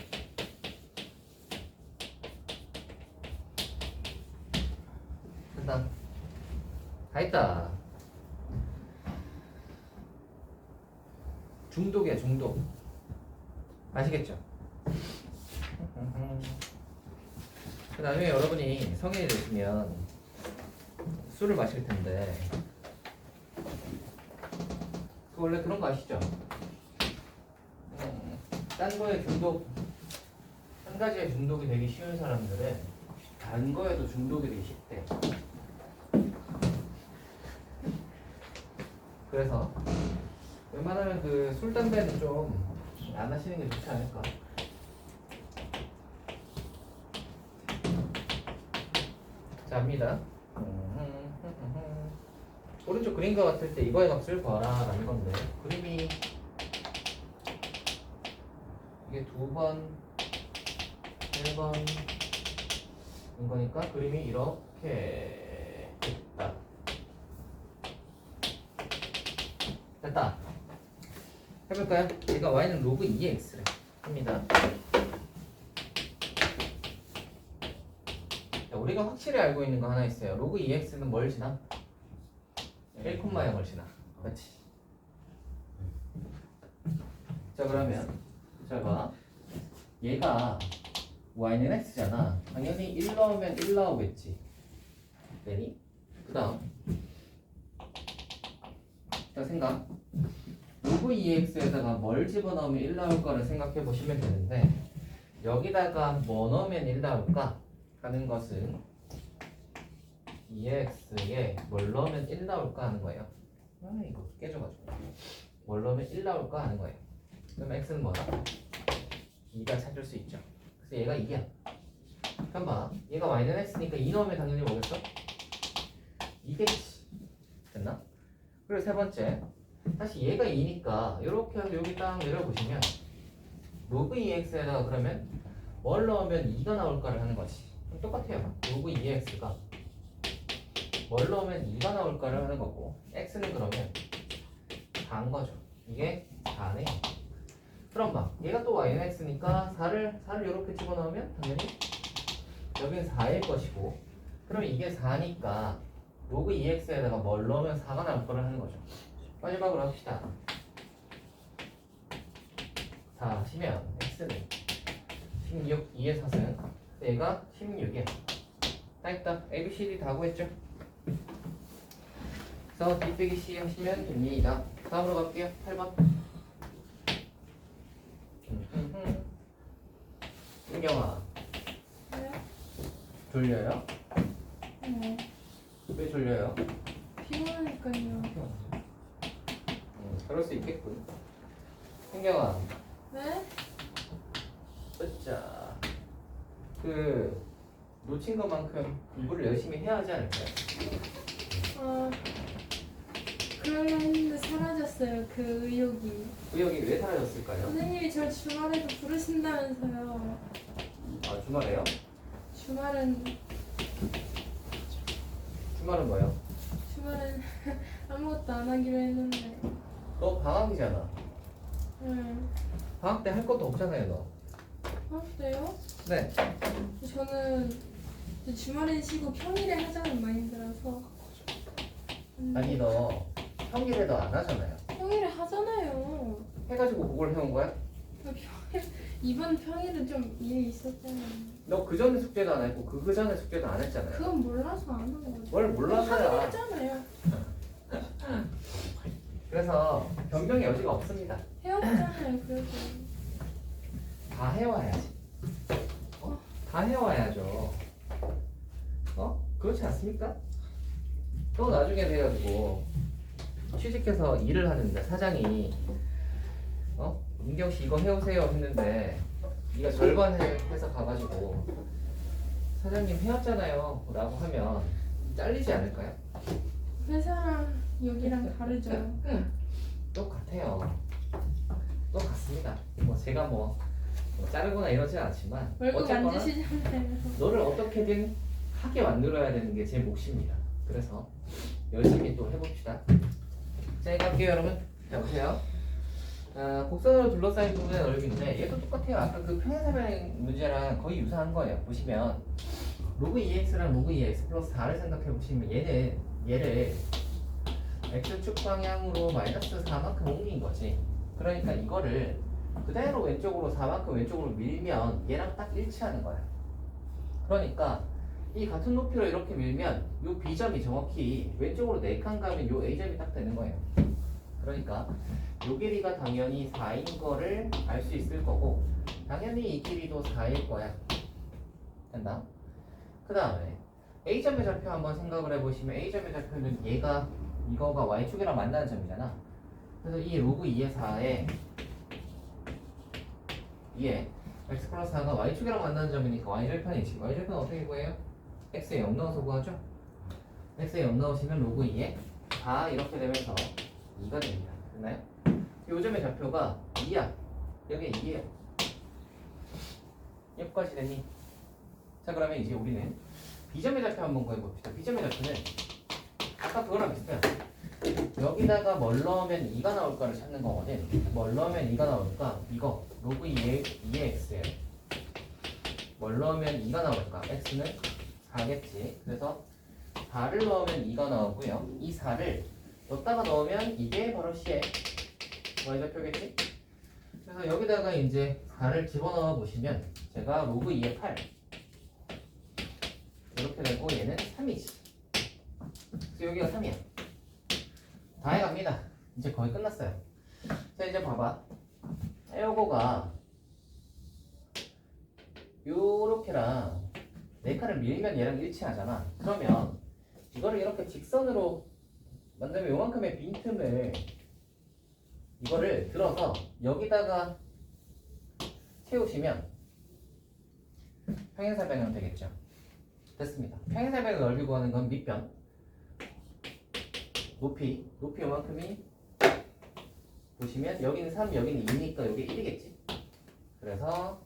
됐다. 다 했다. 중독이야, 중독. 아시겠죠? 나중에 여러분이 성인이 되시면 술을 마실 텐데 그 원래 그런 거 아시죠? 딴 거에 중독, 한 가지에 중독이 되기 쉬운 사람들은 다른 거에도 중독이 되기 쉽대. 그래서 웬만하면 그 술, 담배는 좀 안 하시는 게 좋지 않을까. 자, 합니다. 오른쪽 그림과 같을 때 이거의 값을 구하라 라는 건데, 그림이 이게 2번, 1번인 거니까 그림이 이렇게 됐다. 같다. 해볼까요? 얘가 y는 로그 2x래 합니다. 자, 우리가 확실히 알고 있는 거 하나 있어요. 로그 2x는 뭘 지나? 1,0을 지나. 그렇지. 자 그러면 잘 봐. 얘가 y는 x잖아. 당연히 1 넣으면 1 나오겠지. 되니? 그 다음 자 생각. 로그 2x에다가 뭘 집어넣으면 1 나올까를 생각해 보시면 되는데 여기다가 뭐 넣으면 1 나올까 하는 것은 2x에 뭘 넣으면 1 나올까 하는 거예요. 아 이거 깨져가지고 뭘 넣으면 1 나올까 하는 거예요. 그럼 x는 뭐다? 2가 찾을 수 있죠. 그래서 얘가 2야. 그럼 봐. 얘가 y는 x니까 2 넣으면 당연히 뭐겠어? 2겠지. 됐나? 그리고 세 번째. 다시 얘가 2니까 이렇게 해서 여기 딱 내려보시면 로그 2x에다가 그러면 뭘 넣으면 2가 나올까를 하는 거지. 그럼 똑같아요. 로그 2x가 뭘 넣으면 2가 나올까를 하는 거고 x는 그러면 4인 거죠. 이게 4네. 그럼 봐. 얘가 또 y는 x니까 4를 이렇게 집어넣으면 당연히 여기는 4일 것이고 그럼 이게 4니까 로그 2x에다가 뭘 넣으면 4가 나올 거를 하는 거죠. 마지막으로 합시다. 4 하시면 x는 16, 2의 4승 얘가 16이야. 다 있다. A, B, C, D 다 구했죠? 그래서 D 빼기 C 하시면 됩니다. 다음으로 갈게요. 8번. 은경아 네? 졸려요? 네. 왜 졸려요? 피곤하니까요. 그럴 수 있겠군. 은경아 네? 자, 그 놓친 것만큼 공부를 열심히 해야 하지 않을까요? 그러려 했는데 사라졌어요. 그 의욕이. 의욕이 왜 사라졌을까요? 선생님이 저 주말에도 부르신다면서요. 아 주말에요? 주말은 뭐요? 주말은 아무것도 안 하기로 했는데. 너 방학이잖아. 응. 방학 때 할 것도 없잖아요, 너. 어때요? 네. 저는 주말엔 쉬고 평일에 하자는 마인드라서. 아니 너 평일에 너 안 하잖아요. 평일에 하잖아요. 해가지고 그걸 해온 거야? 이번 평일은 좀 일이 있었잖아요. 너 그 전에 숙제도 안 했고 그 전에 숙제도 안 했잖아요. 그건 몰라서 안 한 거죠. 뭘 하긴 몰라서야. 했잖아요. 그래서 변경의 여지가 없습니다. 해왔잖아요. 그래도. 다 해와야지. 다 해와야죠. 그렇지 않습니까? 또 나중에 돼가지고 취직해서 일을 하는데 사장이 민경씨 이거 해오세요 했는데 네가 절반 해서 가가지고 사장님 해왔잖아요 라고 하면 잘리지 않을까요? 회사랑 여기랑 다르죠. 똑같아요. 똑같습니다. 제가 자르거나 이러지 않지만 월급 안 어쨌거나 주시잖아요. 너를 어떻게든 하게 만들어야 되는 게 제 몫입니다. 그래서 열심히 또 해봅시다. 자, 이거 할게요, 여러분. 자, 보세요. 곡선으로 둘러싸인 부분의 넓이인데 얘도 똑같아요. 아까 그 평행사변 문제랑 거의 유사한 거예요. 보시면 로그 2x랑 로그 2x 플러스 4를 생각해 보시면 얘를 x축 방향으로 마이너스 4만큼 옮긴 거지. 그러니까 이거를 그대로 왼쪽으로 4만큼 왼쪽으로 밀면 얘랑 딱 일치하는 거야. 그러니까 이 같은 높이로 이렇게 밀면 요 B점이 정확히 왼쪽으로 4칸 가면 요 A점이 딱 되는 거예요. 그러니까 요 길이가 당연히 4인 거를 알 수 있을 거고 당연히 이 길이도 4일 거야. 된다? 그 다음에 A점의 좌표 한번 생각을 해보시면 A점의 좌표는 이거가 Y축이랑 만나는 점이잖아. 그래서 이 로그 2의 4에 x 플러스 4가 y축이랑 만나는 점이니까 y절편이지. y절편 어떻게 구해요? x에 0 넣어서 구하죠? x에 0 넣으시면 로그 2에 4 이렇게 되면서 2가 됩니다. 됐나요? 요점의 좌표가 2야. 여기 2예요. 여기까지 되니? 자 그러면 이제 우리는 B점의 좌표 한번 구해봅시다. B점의 좌표는 아까 그거랑 비슷해요. 여기다가 뭘 넣으면 2가 나올까를 찾는 거거든. 뭘 넣으면 2가 나올까? 이거 로그 2의 x예요. 뭘 넣으면 2가 나올까? x는 4겠지. 그래서 4를 넣으면 2가 나오고요. 이 4를 여기다가 넣으면 이게 바로 c의 y좌표겠지? 그래서 여기다가 이제 4를 집어넣어 보시면 제가 로그 2의 8 이렇게 되고 얘는 3이지. 그래서 여기가 3이야. 다 해갑니다. 이제 거의 끝났어요. 자 이제 봐봐. 요거가 요렇게랑 네 칸을 밀면 얘랑 일치하잖아. 그러면 이거를 이렇게 직선으로 만들면 요만큼의 빈틈을 이거를 들어서 여기다가 채우시면 평행사변형 되겠죠. 됐습니다. 평행사변의 넓이 구하는 건 밑변 높이 요만큼이 보시면 여기는 3 여기는 2니까 여기 1이겠지. 그래서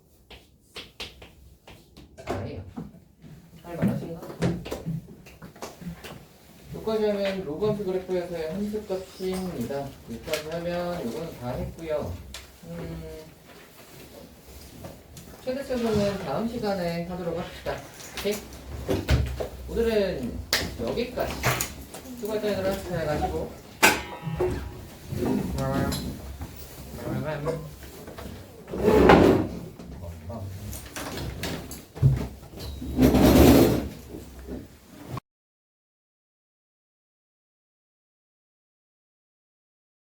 4예요. 할만하신가? 여기까지 하면 로그함수 그래프에서의 함수값입니다. 여기까지 하면 이거는 다 했고요. 최대적으로는 다음 시간에 하도록 합시다. 오케이? 오늘은 여기까지. 수고했다는 걸 해가지고.